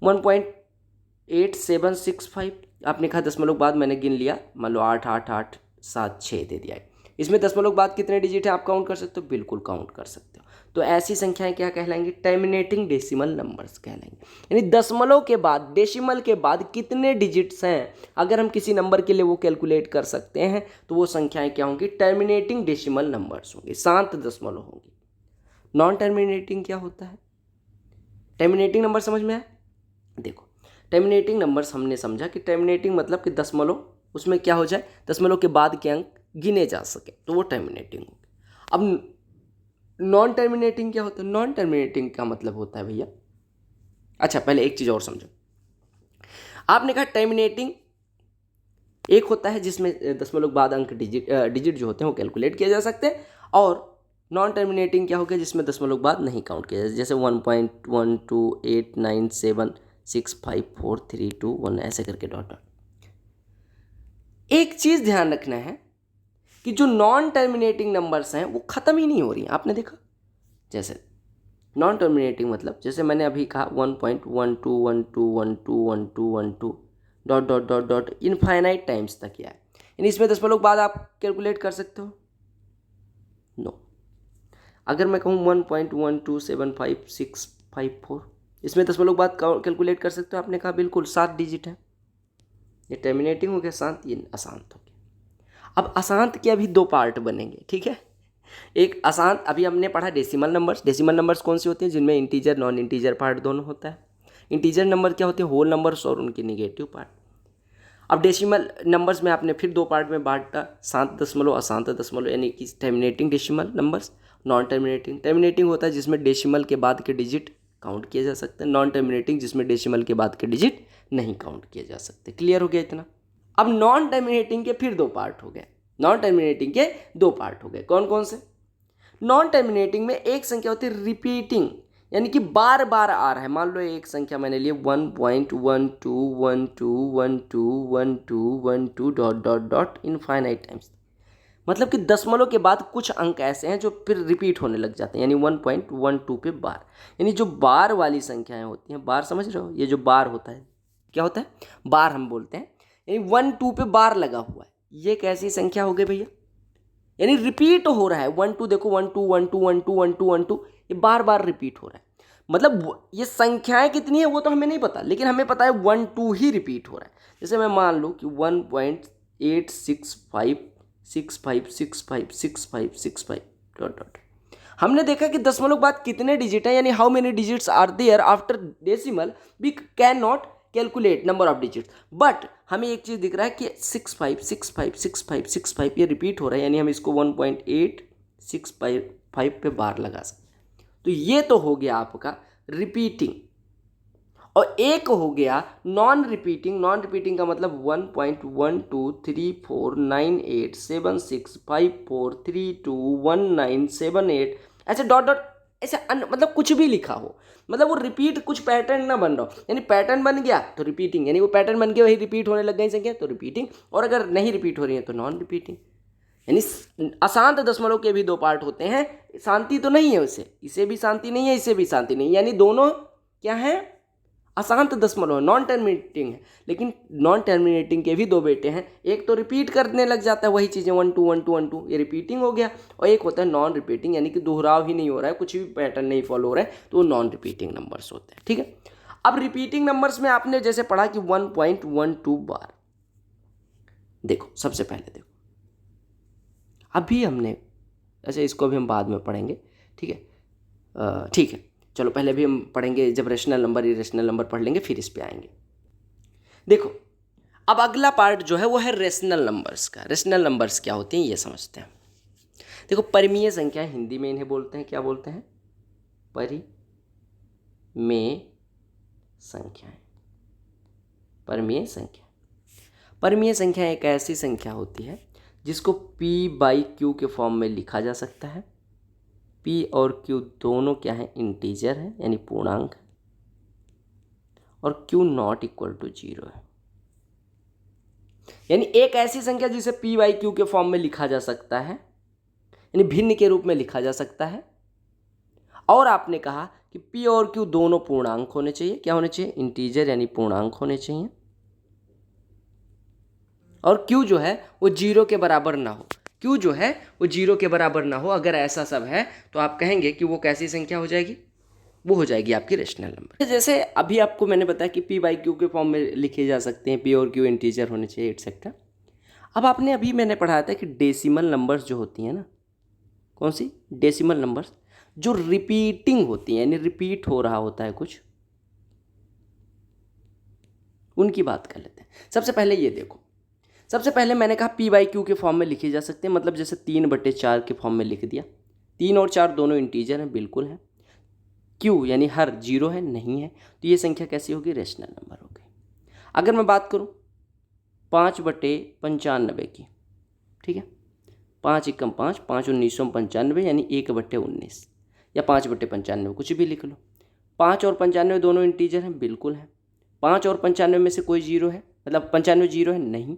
1.8765 आपने कहा दशमलव के बाद मैंने गिन लिया, मान लो 8 8 8 7 6 दे दिया है। इसमें दशमलव के बाद कितने डिजिट है आप काउंट कर सकते हो? बिल्कुल काउंट कर सकते हो। तो ऐसी संख्याएं क्या कहलाएंगी? टर्मिनेटिंग डेसिमल नंबर्स कहलाएंगे। यानी दशमलव के बाद, डेसिमल के बाद कितने डिजिट्स हैं अगर हम किसी नंबर के लिए वो कैलकुलेट कर सकते हैं तो वो संख्याएं क्या होंगी? टर्मिनेटिंग डेसिमल नंबर्स होंगे, शांत दशमलव होंगी। नॉन टर्मिनेटिंग क्या होता है? टर्मिनेटिंग नंबर समझ में आया? देखो टर्मिनेटिंग नंबर्स हमने समझा कि टर्मिनेटिंग मतलब कि दशमलव उसमें क्या हो जाए, दशमलव के बाद के अंक गिने जा सके, तो वो टर्मिनेटिंग होगी। अब नॉन टर्मिनेटिंग क्या होता है? नॉन टर्मिनेटिंग का मतलब होता है भैया, अच्छा पहले एक चीज़ और समझो। आपने कहा टर्मिनेटिंग एक होता है जिसमें दशमलव के बाद अंक डिजिट जो होते हैं वो कैलकुलेट किए जा सकते हैं, और नॉन टर्मिनेटिंग क्या हो गया? जिसमें दशमलव के बाद नहीं काउंट किया जाए, जैसे 1.12897654321 ऐसे करके डॉट डॉट। एक चीज़ ध्यान रखना है कि जो नॉन टर्मिनेटिंग नंबर्स हैं वो ख़त्म ही नहीं हो रही हैं। आपने देखा, जैसे नॉन टर्मिनेटिंग मतलब जैसे मैंने अभी कहा 1.1212121212 dot dot dot dot infinite times तक किया है, यानी इसमें दशमलव के बाद आप कैलकुलेट कर सकते हो? नो। अगर मैं कहूँ 1.1275654, इसमें दशमलव के बाद कैलकुलेट कर सकते हो? आपने कहा बिल्कुल, 7 डिजिट है। ये टर्मिनेटिंग हो गया शांत, ये अशांत हो गया। अब अशांत के अभी दो पार्ट बनेंगे, ठीक है। एक अशांत, अभी हमने पढ़ा डेसिमल नंबर्स। डेसिमल नंबर्स कौन सी होती हैं? जिनमें इंटीजर नॉन इंटीजर पार्ट दोनों होता है। इंटीजर नंबर क्या होते हैं? होल नंबर्स और उनके निगेटिव पार्ट। अब डेसिमल नंबर्स में आपने फिर दो पार्ट में बांटा, शांत दशमलव अशांत दशमलव, यानी कि terminating decimal numbers, non terminating. Terminating होता है जिसमें डेसिमल के बाद के डिजिट काउंट किए जा सकते हैं, नॉन टर्मिनेटिंग जिसमें डेसिमल के बाद के डिजिट नहीं काउंट किए जा सकते। क्लियर हो गया इतना? अब नॉन टर्मिनेटिंग के फिर दो पार्ट हो गए, नॉन टर्मिनेटिंग के दो पार्ट हो गए। कौन कौन से? नॉन टर्मिनेटिंग में एक संख्या होती है रिपीटिंग, यानी कि बार बार आ रहा है। मान लो एक संख्या मैंने ली 1.1212121212 dot dot dot infinite times, मतलब कि दशमलव के बाद कुछ अंक ऐसे हैं जो फिर रिपीट होने लग जाते हैं, यानी 1.12 पे बार। यानी जो बार वाली संख्याएं होती हैं, बार समझ रहे हो? ये जो बार होता है क्या होता है? बार हम बोलते हैं, यानी 1-2 पे बार लगा हुआ है, ये कैसी संख्या हो गई भैया? यानी रिपीट हो रहा है। 1-2 देखो, 1-2 1-2 1-2 1-2 1-2, ये बार बार रिपीट हो रहा है। मतलब ये संख्याएं कितनी है वो तो हमें नहीं पता, लेकिन हमें पता है 1-2 ही रिपीट हो रहा है। जैसे मैं मान लूँ कि 1.86565656565 डॉट डॉट। हमने देखा कि दशमलव के बाद कितने डिजिट हैं, यानी how many digits are there after decimal, we can not calculate number of digits, but हमें एक चीज़ दिख रहा है कि 65656565 ये रिपीट हो रहा है, यानी हम इसको 1.8655 पे बार लगा सकते हैं। तो ये तो हो गया आपका रिपीटिंग, और एक हो गया नॉन रिपीटिंग। नॉन रिपीटिंग का मतलब 1.123498545432197 ऐसे डॉट डॉट ऐसे मतलब कुछ भी लिखा हो, मतलब वो रिपीट कुछ पैटर्न ना बन रहा हो, यानी पैटर्न बन गया तो रिपीटिंग, यानी वो पैटर्न बन गया वही रिपीट होने लग गई संख्या तो रिपीटिंग, और अगर नहीं रिपीट हो रही है तो नॉन रिपीटिंग। यानी अशांत दशमलव के भी दो पार्ट होते हैं, शांति तो नहीं है उसे, इसे भी शांति नहीं है, इसे भी शांति नहीं, यानी दोनों क्या है, अशांत दशमलव, नॉन टर्मिनेटिंग है। लेकिन नॉन टर्मिनेटिंग के भी दो बेटे हैं, एक तो रिपीट करने लग जाता है वही चीज़ें 1 2 1 2 1 2, ये रिपीटिंग हो गया, और एक होता है नॉन रिपीटिंग, यानी कि दोहराव ही नहीं हो रहा है, कुछ भी पैटर्न नहीं फॉलो हो रहा है, तो वो नॉन रिपीटिंग नंबर्स होते हैं। ठीक है, अब रिपीटिंग नंबर्स में आपने जैसे पढ़ा कि 1.12 बार, देखो सबसे पहले देखो, अभी हमने, अच्छा इसको भी हम बाद में पढ़ेंगे, ठीक है, ठीक है, चलो पहले भी हम पढ़ेंगे, जब रेशनल नंबर इरेशनल नंबर पढ़ लेंगे फिर इस पे आएंगे। देखो अब अगला पार्ट जो है वो है रेशनल नंबर्स का। रेशनल नंबर्स क्या होते हैं ये समझते हैं। देखो परिमेय संख्या, हिंदी में इन्हें बोलते हैं, क्या बोलते हैं, परिमेय संख्याएं। परिमेय संख्या, परिमेय संख्या एक ऐसी संख्या होती है जिसको p/q के फॉर्म में लिखा जा सकता है। p और q दोनों क्या है, इंटीजर है यानी पूर्णांक है, और q नॉट इक्वल टू 0 है। यानी एक ऐसी संख्या जिसे p/q के फॉर्म में लिखा जा सकता है, यानी भिन्न के रूप में लिखा जा सकता है, और आपने कहा कि p और q दोनों पूर्णांक होने चाहिए, क्या होने चाहिए, इंटीजर यानी पूर्णांक होने चाहिए, और q जो है वो 0 के बराबर ना हो, q जो है वो 0 के बराबर ना हो। अगर ऐसा सब है तो आप कहेंगे कि वो कैसी संख्या हो जाएगी, वो हो जाएगी आपकी रेशनल नंबर। जैसे अभी आपको मैंने बताया कि p/q के फॉर्म में लिखे जा सकते हैं, p और q इंटीजर होने चाहिए एटसेट्रा। अब आपने अभी मैंने पढ़ाया था कि डेसिमल नंबर्स जो होती हैं ना, कौन सी, डेसिमल नंबर्स जो रिपीटिंग होती हैं, यानी रिपीट हो रहा होता है कुछ, उनकी बात कर लेते हैं। सबसे पहले ये देखो, सबसे पहले मैंने कहा p/q के फॉर्म में लिखे जा सकते हैं, मतलब जैसे 3/4 के फॉर्म में लिख दिया। 3 और 4 दोनों इंटीजर हैं, बिल्कुल है। q यानी हर 0 है, नहीं है, तो ये संख्या कैसी होगी, रेशनल नंबर हो गई। अगर मैं बात करूं 5/95 की, ठीक है, 5 एकम 5, 5 1995 यानी 1/19, या 5/95 कुछ भी लिख लो। 5 और 95 दोनों इंटीजर हैं, बिल्कुल है। 5 और 95 में से कोई 0 है, मतलब 95 0 है, नहीं,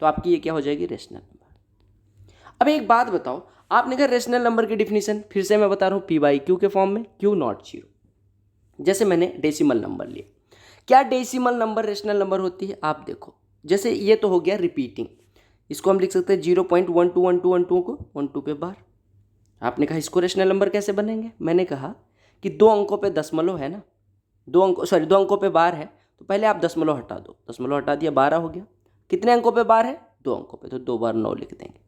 तो आपकी ये क्या हो जाएगी, रेशनल नंबर। अब एक बात बताओ, आपने कहा रेशनल नंबर की डिफिनीशन, फिर से मैं बता रहा हूँ, p/q के फॉर्म में, q नॉट 0। जैसे मैंने डेसिमल नंबर लिया, क्या डेसिमल नंबर रेशनल नंबर होती है, आप देखो, जैसे ये तो हो गया रिपीटिंग, इसको हम लिख सकते हैं 0.121212 को 12 पे बार। आपने कहा इसको रेशनल नंबर कैसे बनेंगे, मैंने कहा कि 2 अंकों पे दशमलव है ना, 2 अंकों पे बार है, तो पहले आप दशमलव हटा दो, दशमलव हटा दिया, 12 हो गया। कितने अंकों पे बार है, 2 अंकों पे, तो 2 बार 9 लिख देंगे।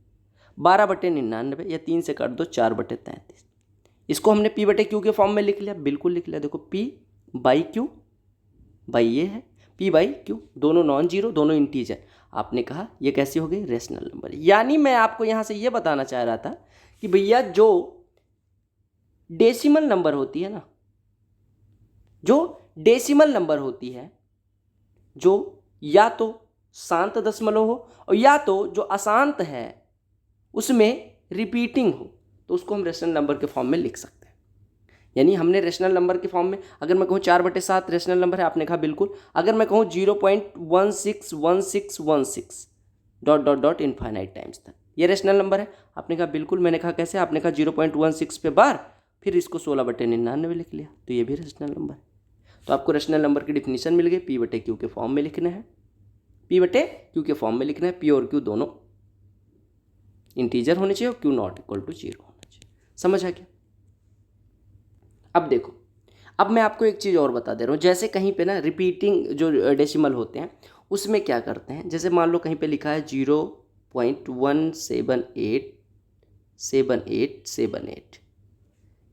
12/99 या 3 से काट दो, 4/33। इसको हमने p/q के फॉर्म में लिख लिया, बिल्कुल लिख लिया। देखो p/q बाई ये है, p/q दोनों नॉन जीरो, दोनों इंटीजर। आपने कहा ये कैसी हो गई, रेशनल नंबर। यानी मैं आपको यहाँ से ये बताना चाह रहा था कि भैया जो डेसिमल नंबर होती है ना, जो डेसिमल नंबर होती है, जो या तो शांत दशमलव हो और या तो जो अशांत है उसमें रिपीटिंग हो, तो उसको हम रेशनल नंबर के फॉर्म में लिख सकते हैं। यानी हमने रेशनल नंबर के फॉर्म में, अगर मैं कहूँ 4/7 रेशनल नंबर है, आपने कहा बिल्कुल। अगर मैं कहूँ 0.161616 dot dot dot infinite times तक, ये रेशनल नंबर है, आपने कहा बिल्कुल। मैंने कहा कैसे, आपने कहा 0.16 पे बार, फिर इसको 16/99 लिख लिया, तो ये भी रेशनल नंबर है। तो आपको रेशनल नंबर की डिफिनीशन मिल गई, p/q के फॉर्म में लिखना है, p/q के फॉर्म में लिखना है, p और q दोनों इंटीजर होने चाहिए और q नॉट इक्वल टू 0 होना चाहिए। समझ आ गया। अब देखो, अब मैं आपको एक चीज़ और बता दे रहा हूँ, जैसे कहीं पे ना रिपीटिंग जो डेसिमल होते हैं उसमें क्या करते हैं, जैसे मान लो कहीं पे लिखा है 0.1787878,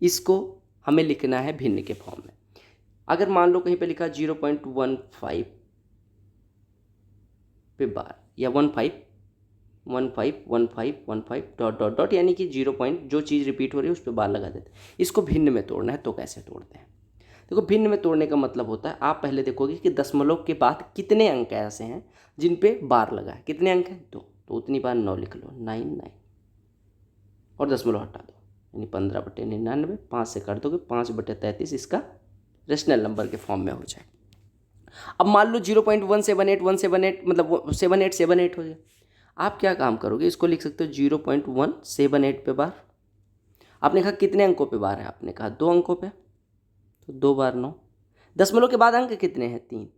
इसको हमें लिखना है भिन्न के फॉर्म में। अगर मान लो कहीं पे लिखा है 0.15 पे बार, या 15 डॉट डॉट डॉट, यानी कि 0 पॉइंट जो चीज़ रिपीट हो रही है उस पर बार लगा देते हैं। इसको भिन्न में तोड़ना है, तो कैसे तोड़ते हैं। देखो भिन्न में तोड़ने का मतलब होता है, आप पहले देखोगे कि दशमलव के बाद कितने अंक ऐसे हैं जिन पे बार लगा है। कितने अंक हैं? 2, तो उतनी बार 9 लिख लो, 9 9 और दशमलव हटा दो, यानी 15/99, 5 से काट दोगे 5/33, इसका रेशनल नंबर के फॉर्म में हो जाए। अब मान लो 0.178178 मतलब 7878 हो जाए। आप क्या काम करोगे, इसको लिख सकते हो 0.178 पे बार। आपने कहा कितने अंकों पे बार है, आपने कहा 2 अंकों पे, तो 2 बार 9। दशमलव के बाद अंक कितने हैं? 3,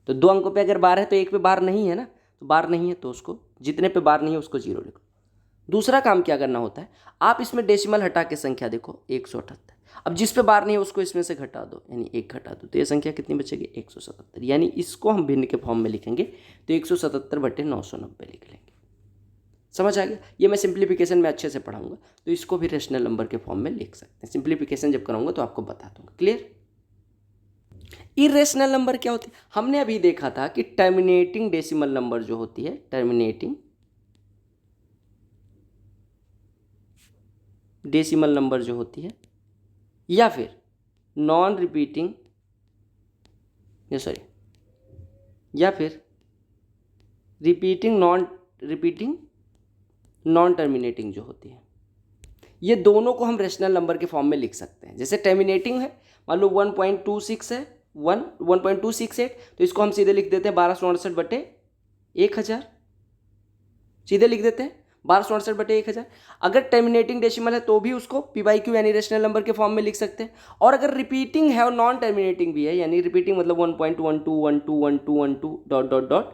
तो 2 अंकों पे अगर बार है तो एक पे बार नहीं है ना, तो बार नहीं है तो उसको, जितने पे बार नहीं है उसको 0 लिखो। दूसरा काम क्या करना होता है, आप इसमें डेसिमल हटा के संख्या देखो 178। अब जिस पे बार नहीं है उसको इसमें से घटा दो, यानी 1 घटा दो, तो ये संख्या कितनी बचेगी? 177। यानी इसको हम भिन्न के फॉर्म में लिखेंगे तो 177/990 लिख लेंगे। समझ आ गया? ये मैं सिंप्लीफिकेशन में अच्छे से पढ़ाऊंगा, तो इसको भी रेशनल नंबर के फॉर्म में लिख सकते हैं। सिंप्लीफिकेशन जब कराऊंगा तो आपको बता दूंगा। क्लियर? इरेशनल नंबर क्या होती है? हमने अभी देखा था कि टर्मिनेटिंग डेसिमल नंबर जो होती है, टर्मिनेटिंग डेसिमल नंबर जो होती है, या फिर नॉन रिपीटिंग, सॉरी, या फिर रिपीटिंग नॉन टर्मिनेटिंग जो होती है, ये दोनों को हम रेशनल नंबर के फॉर्म में लिख सकते हैं। जैसे टर्मिनेटिंग है, मान लो 1.26 है, 1.268, तो इसको हम सीधे लिख देते हैं 1269/1000, सीधे लिख देते हैं 1269/1000। अगर टर्मिनेटिंग डेसिमल है तो भी उसको p/q यानी रेशनल नंबर के फॉर्म में लिख सकते हैं। और अगर रिपीटिंग है और नॉन टर्मिनेटिंग भी है, यानी रिपीटिंग मतलब 1.12121212 डॉट डॉट डॉट,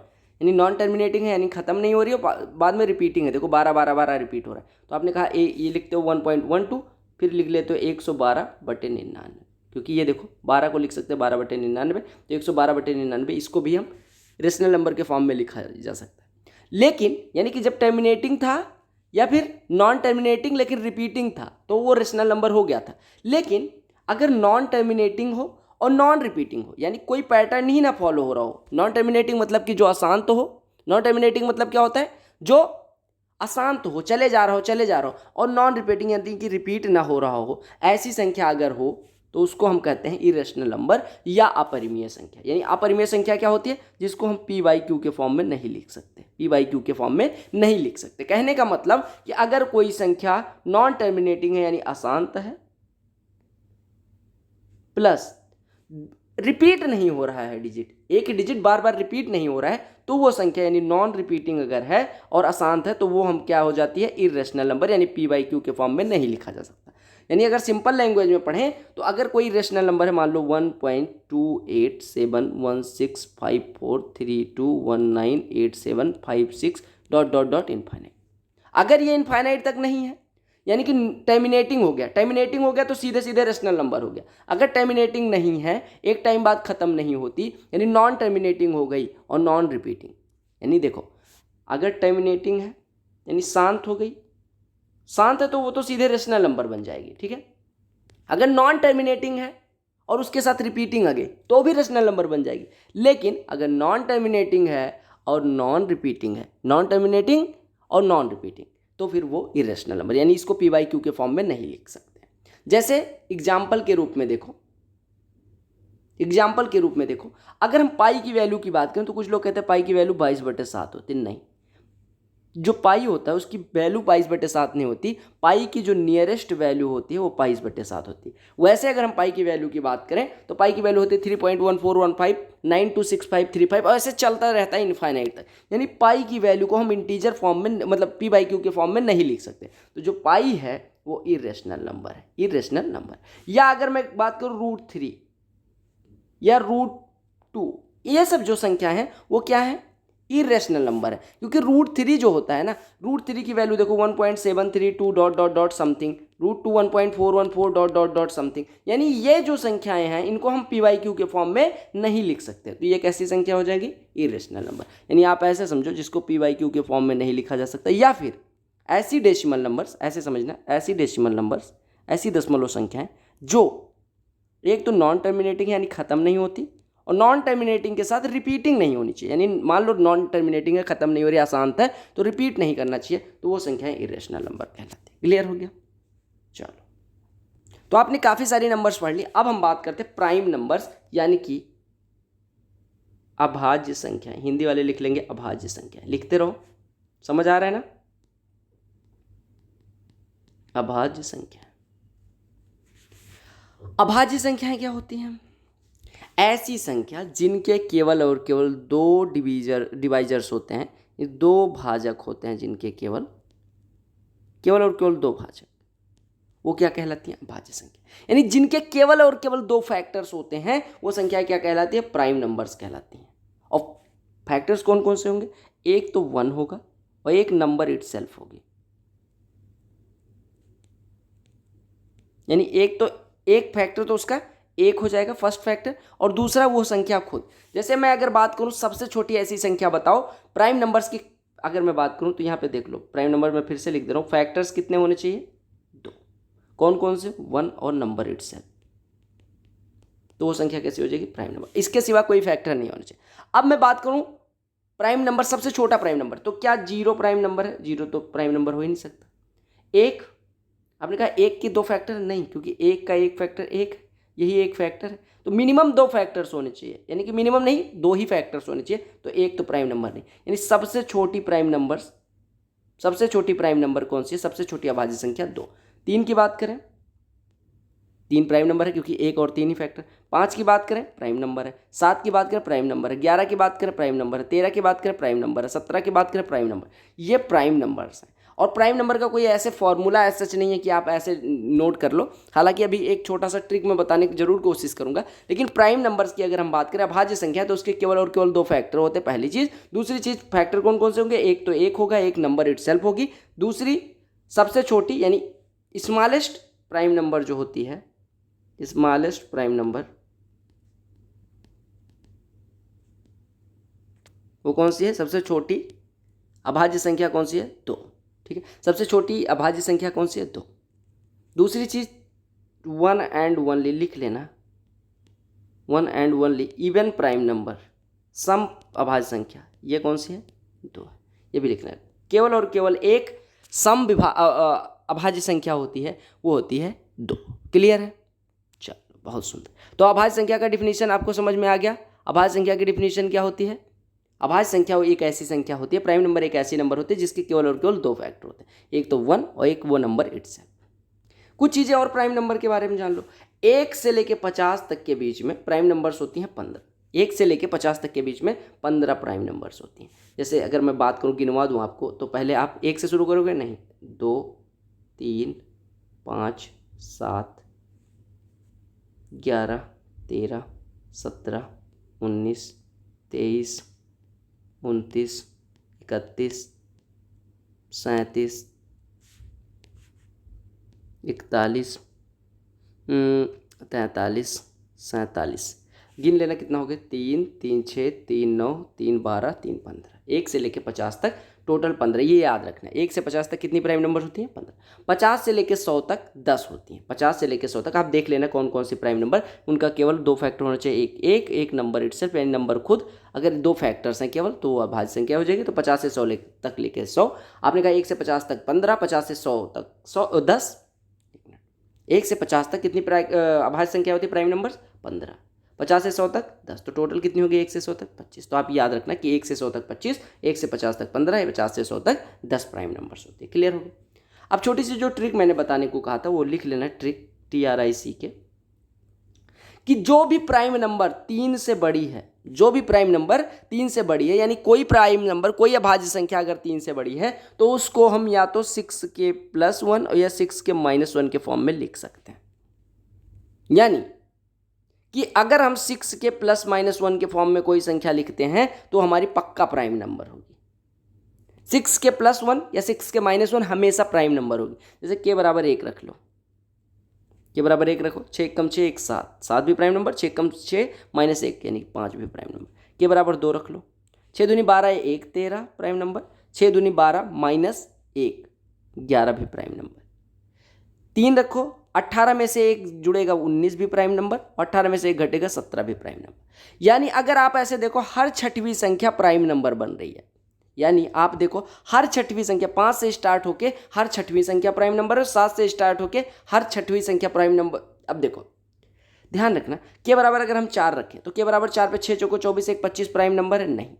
यानी नॉन टर्मिनेटिंग है यानी खत्म नहीं हो रही है, बाद में रिपीटिंग है, देखो 12 12 12 रिपीट हो रहा है, तो आपने कहा ये लिखते हो 1.12, फिर लिख लेते हो 112/99, क्योंकि ये देखो 12 को लिख सकते हैं 12/99, तो 112/99 इसको भी हम रेशनल नंबर के फॉर्म में लिखा जा सकता है। लेकिन यानी कि जब टर्मिनेटिंग था या फिर नॉन टर्मिनेटिंग लेकिन रिपीटिंग था तो वो रेशनल नंबर हो गया था। लेकिन अगर नॉन टर्मिनेटिंग हो और नॉन रिपीटिंग हो, यानी कोई पैटर्न ही ना फॉलो हो रहा हो, नॉन टर्मिनेटिंग मतलब कि जो अशांत हो, नॉन टर्मिनेटिंग मतलब क्या होता है, जो अशांत हो, चले जा रहा हो, और नॉन रिपीटिंग यानी कि रिपीट ना हो रहा हो, ऐसी संख्या अगर हो तो उसको हम कहते हैं इरेशनल नंबर या अपरिमेय संख्या। यानी अपरिमेय संख्या क्या होती है? जिसको हम p/q के फॉर्म में नहीं लिख सकते, p/q के फॉर्म में नहीं लिख सकते। कहने का मतलब कि अगर कोई संख्या नॉन टर्मिनेटिंग है यानी अशांत है, प्लस रिपीट नहीं हो रहा है डिजिट, एक ही डिजिट बार बार रिपीट नहीं हो रहा है, तो वो संख्या यानी नॉन रिपीटिंग अगर है और अशांत है तो वो हम क्या हो जाती है? इरेशनल नंबर, यानी p/q के फॉर्म में नहीं लिखा जा सकता। यानी अगर सिंपल लैंग्वेज में पढ़ें तो अगर कोई रेशनल नंबर है, मान लो 1.287165432198756 डॉट डॉट डॉट इनफाइनाइट, अगर ये इनफाइनाइट तक नहीं है यानी कि टर्मिनेटिंग हो गया तो सीधे सीधे रेशनल नंबर हो गया। अगर टर्मिनेटिंग नहीं है, एक टाइम बाद खत्म नहीं होती, यानी नॉन टर्मिनेटिंग हो गई और नॉन रिपीटिंग, यानी देखो अगर टर्मिनेटिंग है यानी शांत हो गई, शांत है तो वो तो सीधे रेशनल नंबर बन जाएगी, ठीक है। अगर नॉन टर्मिनेटिंग है और उसके साथ रिपीटिंग आ गई तो भी रेशनल नंबर बन जाएगी। लेकिन अगर नॉन टर्मिनेटिंग है और नॉन रिपीटिंग है, नॉन टर्मिनेटिंग और नॉन रिपीटिंग, तो फिर वो इरेशनल नंबर, यानी इसको p/q के फॉर्म में नहीं लिख सकते। जैसे एग्जाम्पल के रूप में देखो, अगर हम पाई की वैल्यू की बात करें तो कुछ लोग कहते हैं पाई की वैल्यू 22/7 होती, नहीं, जो पाई होता है उसकी वैल्यू 22/7 नहीं होती, पाई की जो नियरेस्ट वैल्यू होती है वो 22/7 होती है। वैसे अगर हम पाई की वैल्यू की बात करें तो पाई की वैल्यू होती है 3.1415926535, और ऐसे चलता रहता है इनफाइनाइट तक। यानी पाई की वैल्यू को हम इंटीजर फॉर्म में मतलब p/q के फॉर्म में नहीं लिख सकते, तो जो पाई है वो इरेशनल नंबर है, इरेशनल नंबर। या अगर मैं बात करूँ √3 या √2, ये सब जो संख्या है वो क्या है? इरेशनल नंबर है, क्योंकि √3 जो होता है ना, √3 की वैल्यू देखो 1.732 dot dot dot something, √2 1.414 dot dot dot something, यानी ये जो संख्याएं हैं इनको हम p/q के फॉर्म में नहीं लिख सकते, तो ये कैसी संख्या हो जाएगी? Irrational number. यानी आप ऐसे समझो जिसको p/q के फॉर्म में नहीं लिखा जा सकता। या फिर ऐसी डेसिमल नंबर्स, ऐसे समझना, ऐसी डेसिमल नंबर्स, ऐसी दशमलव संख्याएं जो एक तो नॉन टर्मिनेटिंग यानी खत्म नहीं होती, और नॉन टर्मिनेटिंग के साथ रिपीटिंग नहीं होनी चाहिए, यानी मान लो नॉन टर्मिनेटिंग है, खत्म नहीं हो रही, अशांत है, तो रिपीट नहीं करना चाहिए, तो वो संख्याएं इरेशनल नंबर कहलाती है। क्लियर हो गया? चलो, तो आपने काफ़ी सारी नंबर्स पढ़ ली। अब हम बात करते हैं प्राइम नंबर्स, यानी कि अभाज्य संख्या। हिंदी वाले लिख लेंगे अभाज्य संख्या, लिखते रहो, समझ आ रहा है ना। अभाज्य संख्या, अभाज्य संख्याएं क्या होती हैं? ऐसी संख्या जिनके केवल और केवल दो डिवाइजर्स होते हैं, ये दो भाजक होते हैं, जिनके केवल और केवल दो भाजक, वो क्या कहलाती है? अभाज्य संख्या। यानी जिनके केवल और केवल दो फैक्टर्स होते हैं, वो संख्या क्या कहलाती है? प्राइम नंबर्स कहलाती हैं। और फैक्टर्स कौन कौन से होंगे? एक तो 1 होगा और एक नंबर इटसेल्फ होगी। यानी एक फैक्टर तो उसका एक हो जाएगा, फर्स्ट फैक्टर, और दूसरा वो संख्या खुद। जैसे मैं अगर बात करूं सबसे छोटी ऐसी संख्या बताओ प्राइम नंबर्स की, अगर मैं बात करूं तो यहाँ पे देख लो, प्राइम नंबर मैं फिर से लिख दे रहा हूँ, फैक्टर्स कितने होने चाहिए? 2। कौन कौन से? 1 और नंबर इटसेल्फ। तो वो संख्या कैसी हो जाएगी? Prime number. इसके सिवा कोई फैक्टर नहीं होना चाहिए। अब मैं बात करूं प्राइम नंबर, सबसे छोटा प्राइम नंबर, तो क्या 0 प्राइम नंबर है? 0 तो प्राइम नंबर हो ही नहीं सकता। 1, आपने कहा 1 की 2 फैक्टर नहीं, क्योंकि 1 का एक फैक्टर 1, यही एक फैक्टर है, तो मिनिमम 2 फैक्टर्स होने चाहिए, यानी कि मिनिमम नहीं 2 ही फैक्टर्स होने चाहिए, तो 1 तो प्राइम नंबर नहीं। यानी सबसे छोटी प्राइम नंबर कौन सी है? सबसे छोटी अभाज्य संख्या 2। 3 की बात करें, 3 प्राइम नंबर है, क्योंकि 1 और 3 ही फैक्टर। 5 की बात करें, प्राइम नंबर है। 7 की बात करें, प्राइम नंबर है। 11 की बात करें, प्राइम नंबर है। 13 की बात करें, प्राइम नंबर है। 17 की बात करें, प्राइम नंबर। ये प्राइम नंबर्स हैं। और प्राइम नंबर का कोई ऐसे फॉर्मूला ऐसा सच नहीं है कि आप ऐसे नोट कर लो, हालांकि अभी एक छोटा सा ट्रिक मैं बताने की जरूर कोशिश करूंगा। लेकिन प्राइम नंबर्स की अगर हम बात करें, अभाज्य संख्या, तो उसके केवल और केवल 2 फैक्टर होते हैं, पहली चीज। दूसरी चीज, फैक्टर कौन कौन से होंगे? एक तो 1 होगा, एक नंबर इटसेल्फ होगी। दूसरी सबसे छोटी यानी स्मॉलेस्ट प्राइम नंबर जो होती है, स्मॉलेस्ट प्राइम नंबर, वो कौन सी है? सबसे छोटी अभाज्य संख्या कौन सी है? 2। ठीक है, सबसे छोटी अभाज्य संख्या कौन सी है? 2। दूसरी चीज, 1 एंड ओनली लिख लेना, 1 and only even prime number, सम अभाज्य संख्या, ये कौन सी है? 2। ये भी लिखना है। केवल और केवल एक सम अभाज्य संख्या होती है, वो होती है 2। क्लियर है? चलो, बहुत सुंदर। तो अभाज्य संख्या का डिफिनीशन आपको समझ में आ गया। अभाज्य संख्या की डिफिनीशन क्या होती है? अभाज्य संख्या वो एक ऐसी संख्या होती है, प्राइम नंबर एक ऐसी नंबर होती है जिसके केवल और केवल 2 फैक्टर होते हैं, एक तो 1 और एक वो नंबर इटसेल्फ। कुछ चीज़ें और प्राइम नंबर के बारे में जान लो। 1 से लेके 50 तक के बीच में प्राइम नंबर्स होती हैं 15। 1 से लेके 50 तक के बीच में 15 प्राइम नंबर्स होती हैं। जैसे अगर मैं बात करूँ, गिनवा दूँ आपको, तो पहले आप 1 से शुरू करोगे? नहीं, 2, 3, 5, 7, 11, 13, 17, 19, 23, 29, 31, 37, 41, 43, 47, गिन लेना कितना हो गया? 3, 3, 6, 3, 9, 3, 12, 3, 15। 1 से लेके 50 तक टोटल 15, ये याद रखना है। 1 से 50 तक कितनी प्राइम नंबर होती हैं? 15। 50 से लेके 100 तक 10 होती हैं। 50 से लेके 100 तक आप देख लेना कौन कौन सी प्राइम नंबर, उनका केवल 2 फैक्टर होना चाहिए, एक नंबर इटसेल्फ, यानी नंबर खुद। अगर 2 फैक्टर्स हैं केवल, तो वो अभाज्य संख्या हो जाएगी। तो 50 से 100 तक लेके 100, आपने कहा 1 से 50 तक 15, 50 से 100 तक 10। 1 से 50 तक कितनी अभाज्य संख्या होती है प्राइम नंबर्स? 15। 50 से 100 तक 10, तो टोटल कितनी होगी 1 से 100 तक? 25। तो आप याद रखना कि 1 से 100 तक 25, 1 से 50 तक 15, 50 से 100 तक 10 प्राइम नंबर्स होते हैं। क्लियर हो गया? अब छोटी सी जो ट्रिक मैंने बताने को कहा था वो लिख लेना, ट्रिक TRIC कि जो भी प्राइम नंबर 3 से बड़ी है, जो भी प्राइम नंबर 3 से बड़ी है, यानी कोई प्राइम नंबर, कोई अभाज्य संख्या अगर 3 से बड़ी है, तो उसको हम या तो 6 के +1 या 6 के -1 के फॉर्म में लिख सकते हैं। यानी कि अगर हम 6 के +-1 के फॉर्म में कोई संख्या लिखते हैं तो हमारी पक्का प्राइम नंबर होगी। 6 के +1 या 6 के -1 हमेशा प्राइम नंबर होगी। जैसे k बराबर 1 रख लो, k बराबर 1 रखो, 6 कम 6 1 7, 7 भी प्राइम नंबर, 6 कम 6 -1 यानी 5 भी प्राइम नंबर। k बराबर 2 रख लो, 6 दूनी 12 1 13 प्राइम नंबर, 6 दूनी 12 -1 11 भी प्राइम नंबर। 3 रखो, 18 में से 1 जुड़ेगा 19 भी प्राइम नंबर, 18 में से 1 घटेगा 17 भी प्राइम नंबर। यानी अगर आप ऐसे देखो, हर छठवीं संख्या प्राइम नंबर बन रही है। यानी आप देखो हर छठवीं संख्या 5 से स्टार्ट होके हर छठवीं संख्या प्राइम नंबर है, 7 से स्टार्ट होके हर छठवीं संख्या प्राइम नंबर। अब देखो ध्यान रखना के बराबर अगर हम 4 रखें तो के बराबर 4 पे 6 चौको 24 1 25 प्राइम नंबर है नहीं,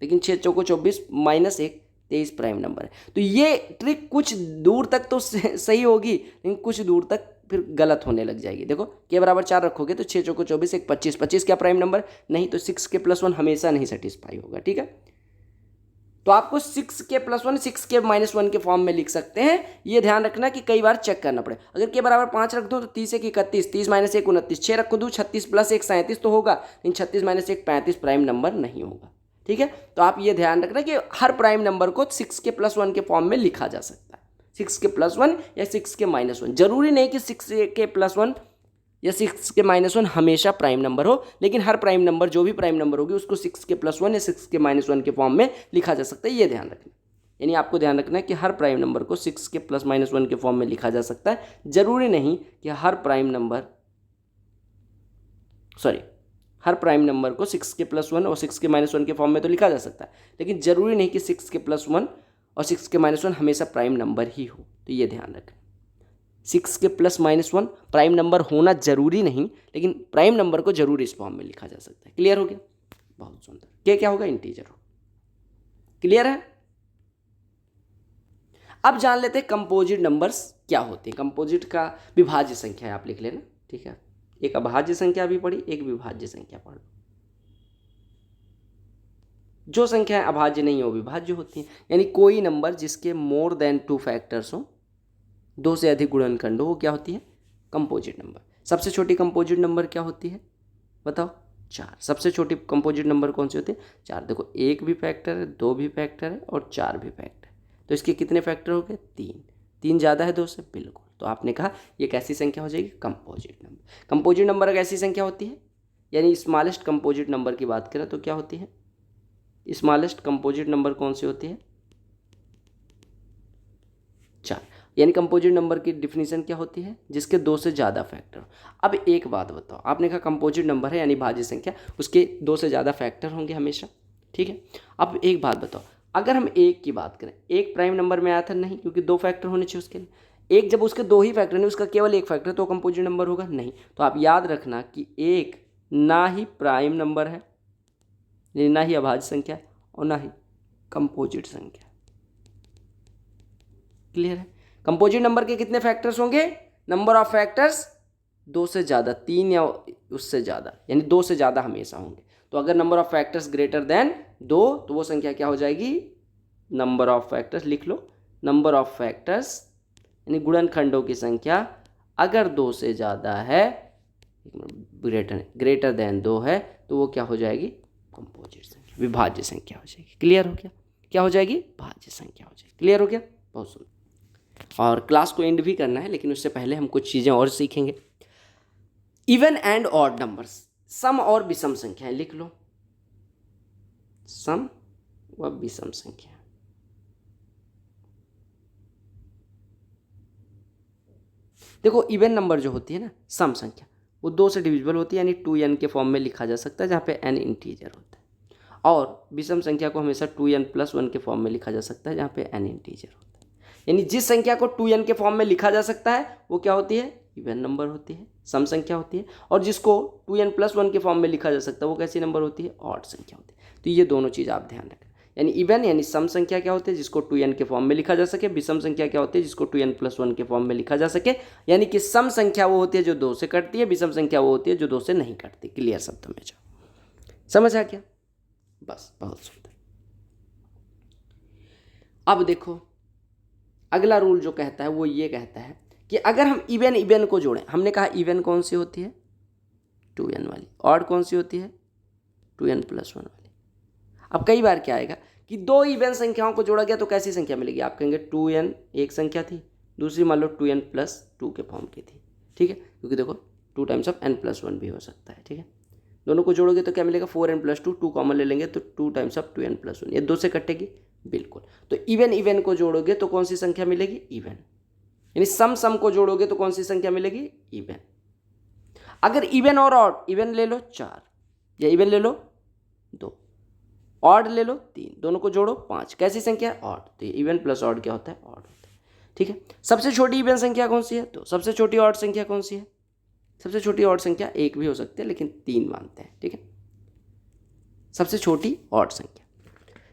लेकिन 6 चौको 24 माइनस 1 23 प्राइम नंबर है। तो ये ट्रिक कुछ दूर तक तो सही होगी लेकिन कुछ दूर तक फिर गलत होने लग जाएगी। देखो के बराबर 4 रखोगे तो 6 चौको 24 1 25 25 क्या प्राइम नंबर नहीं, तो 6 के प्लस 1 हमेशा नहीं सेटिस्फाई होगा। ठीक है, तो आपको 6 के प्लस 1 6 के माइनस 1 के फॉर्म में लिख सकते हैं। ये ध्यान रखना कि कई बार चेक करना पड़े। अगर के बराबर 5 रख दो तो 30 1 31 30 माइनस 1 29, 6 रख दूँ 36 प्लस 1 37 तो होगा, लेकिन 36 माइनस 1 35 प्राइम नंबर नहीं होगा। ठीक है, तो आप ये ध्यान रखना कि हर प्राइम नंबर को 6 के प्लस 1 के फॉर्म में लिखा जा सकता है, 6 के प्लस 1 या 6 के माइनस 1। जरूरी नहीं कि 6 के प्लस 1 या 6 के माइनस 1 हमेशा प्राइम नंबर हो, लेकिन हर प्राइम नंबर जो भी प्राइम नंबर होगी उसको 6 के प्लस 1 या 6 के माइनस 1 के फॉर्म में लिखा जा सकता है। ये ध्यान रखना, यानी आपको ध्यान रखना है कि हर प्राइम नंबर को 6 के प्लस माइनस 1 के फॉर्म में लिखा जा सकता है। जरूरी नहीं कि हर प्राइम नंबर को 6 के प्लस 1 और 6 के माइनस 1 के फॉर्म में तो लिखा जा सकता है, लेकिन जरूरी नहीं कि 6 के प्लस 1 और 6 के माइनस 1 हमेशा प्राइम नंबर ही हो। तो ये ध्यान रखें, 6 के प्लस माइनस 1 प्राइम नंबर होना जरूरी नहीं, लेकिन प्राइम नंबर को जरूर इस फॉर्म में लिखा जा सकता है। क्लियर हो गया? बहुत सुंदर। के क्या होगा? इंटीजर हो। क्लियर है? अब जान लेते हैं कंपोजिट नंबर्स क्या होते हैं। कंपोजिट का विभाज्य संख्या है, आप लिख लेना। ठीक है, एक अभाज्य संख्या भी पढ़ी, एक विभाज्य संख्या पढ़। जो संख्याएं अभाज्य नहीं हो विभाज्य होती हैं, यानी कोई नंबर जिसके मोर देन 2 फैक्टर्स हो, 2 से अधिक गुणनखंड हो, वो क्या होती है? Composite number. सबसे छोटी कंपोजिट नंबर क्या होती है बताओ? 4। सबसे छोटी कंपोजिट नंबर कौन सी होती है? 4। देखो 1 भी फैक्टर है, 2 भी फैक्टर है और 4 भी फैक्टर है, तो इसके कितने फैक्टर हो गए? 3। 3 ज़्यादा है 2 से? बिल्कुल। तो आपने कहा ये कैसी संख्या हो जाएगी? Composite number. कंपोजिट नंबर एक ऐसी संख्या होती है, यानी स्मॉलेस्ट कंपोजिट नंबर की बात करें तो क्या होती है? स्मॉलेस्ट कंपोजिट नंबर कौन सी होती है? 4। यानी कंपोजिट नंबर की डिफिनीशन क्या होती है? जिसके 2 से ज़्यादा फैक्टर हो। अब एक बात बताओ, आपने कहा कंपोजिट नंबर है यानी भाज्य संख्या, उसके 2 से ज़्यादा फैक्टर होंगे हमेशा। ठीक है, अब एक बात बताओ, अगर हम 1 की बात करें, 1 प्राइम नंबर में आया था? नहीं, क्योंकि 2 फैक्टर होने चाहिए उसके लिए। 1 जब उसके 2 ही फैक्टर नहीं, उसका केवल 1 फैक्टर, तो कंपोजिट नंबर होगा? नहीं। तो आप याद रखना कि 1 ना ही प्राइम नंबर है, ना ही अभाज्य संख्या और ना ही कंपोजिट संख्या। क्लियर है? कंपोजिट नंबर के कितने फैक्टर्स होंगे? नंबर ऑफ फैक्टर्स 2 से ज़्यादा, 3 या उससे ज़्यादा, यानी 2 से ज़्यादा हमेशा होंगे। तो अगर number of factors greater than 2 तो वो संख्या क्या हो जाएगी? नंबर ऑफ फैक्टर्स लिख लो। नंबर ऑफ फैक्टर्स यानी गुणनखंडों की संख्या अगर 2 से ज़्यादा है, ग्रेटर देन 2 है, तो वो क्या हो जाएगी? कंपोजिट संख्या, विभाज्य संख्या हो जाएगी। क्लियर हो गया? क्या हो जाएगी? भाज्य संख्या हो जाएगी। क्लियर हो गया? बहुत सुंदर। और क्लास को एंड भी करना है, लेकिन उससे पहले हम कुछ चीज़ें और सीखेंगे। इवन एंड ऑड नंबर्स, सम और विषम संख्याएं लिख लो। सम व विषम संख्या। देखो इवन नंबर जो होती है ना, सम संख्या, वो 2 से डिविजिबल होती है, यानी 2n के फॉर्म में लिखा जा सकता है, जहाँ पे n इंटीजर होता है। और विषम संख्या को हमेशा 2n + 1 के फॉर्म में लिखा जा सकता है, जहाँ पे n इंटीजर होता है। यानी जिस संख्या को 2n के फॉर्म में लिखा जा सकता है वो क्या होती है? इवन नंबर होती है, सम संख्या होती है। और जिसको 2n + 1 के फॉर्म में लिखा जा सकता है वो कैसी नंबर होती है? ऑड संख्या होती है। तो ये दोनों चीज़ आप ध्यान रखें। यानी इवन यानी सम संख्या क्या होती है? जिसको 2n के फॉर्म में लिखा जा सके। विषम संख्या क्या होती है? जिसको 2n + 1 के फॉर्म में लिखा जा सके। यानी कि सम संख्या वो होती है जो 2 से कटती है, विषम संख्या वो होती है जो 2 से नहीं कटती। क्लियर शब्दों में जाओ, समझ आ गया? बस, बहुत सुंदर। अब देखो अगला रूल जो कहता है वो ये कहता है कि अगर हम इवन को जोड़ें, हमने कहा इवन कौन सी होती है? 2n वाली। ऑड कौन सी होती है? 2n + 1 वाली। अब कई बार क्या आएगा कि 2 इवन संख्याओं को जोड़ा गया तो कैसी संख्या मिलेगी? आप कहेंगे 2n एक संख्या थी, दूसरी मान लो 2n + 2 के फॉर्म की थी। ठीक है, क्योंकि देखो 2 टाइम्स ऑफ n + 1 भी हो सकता है। ठीक है, दोनों को जोड़ोगे तो क्या मिलेगा? 4n + 2, 2 कॉमन ले लेंगे तो 2 टाइम्स ऑफ 2n + 1, ये 2 से कटेगी। बिल्कुल। तो इवन को जोड़ोगे तो कौन सी संख्या मिलेगी? इवन। यानी सम को जोड़ोगे तो कौन सी संख्या मिलेगी? इवन। अगर इवन और ऑड, इवन ले लो 4 या इवन ले लो 2, ऑड ले लो 3, दोनों को जोड़ो 5, कैसी संख्या है? ऑड। तो ये इवन प्लस ऑड क्या होता है? ऑड होता है। ठीक है, सबसे छोटी इवन संख्या कौन सी है? तो सबसे छोटी ऑड संख्या कौन सी है? सबसे छोटी ऑड संख्या 1 भी हो सकती है, लेकिन 3 मानते हैं। ठीक है, सबसे छोटी ऑड संख्या।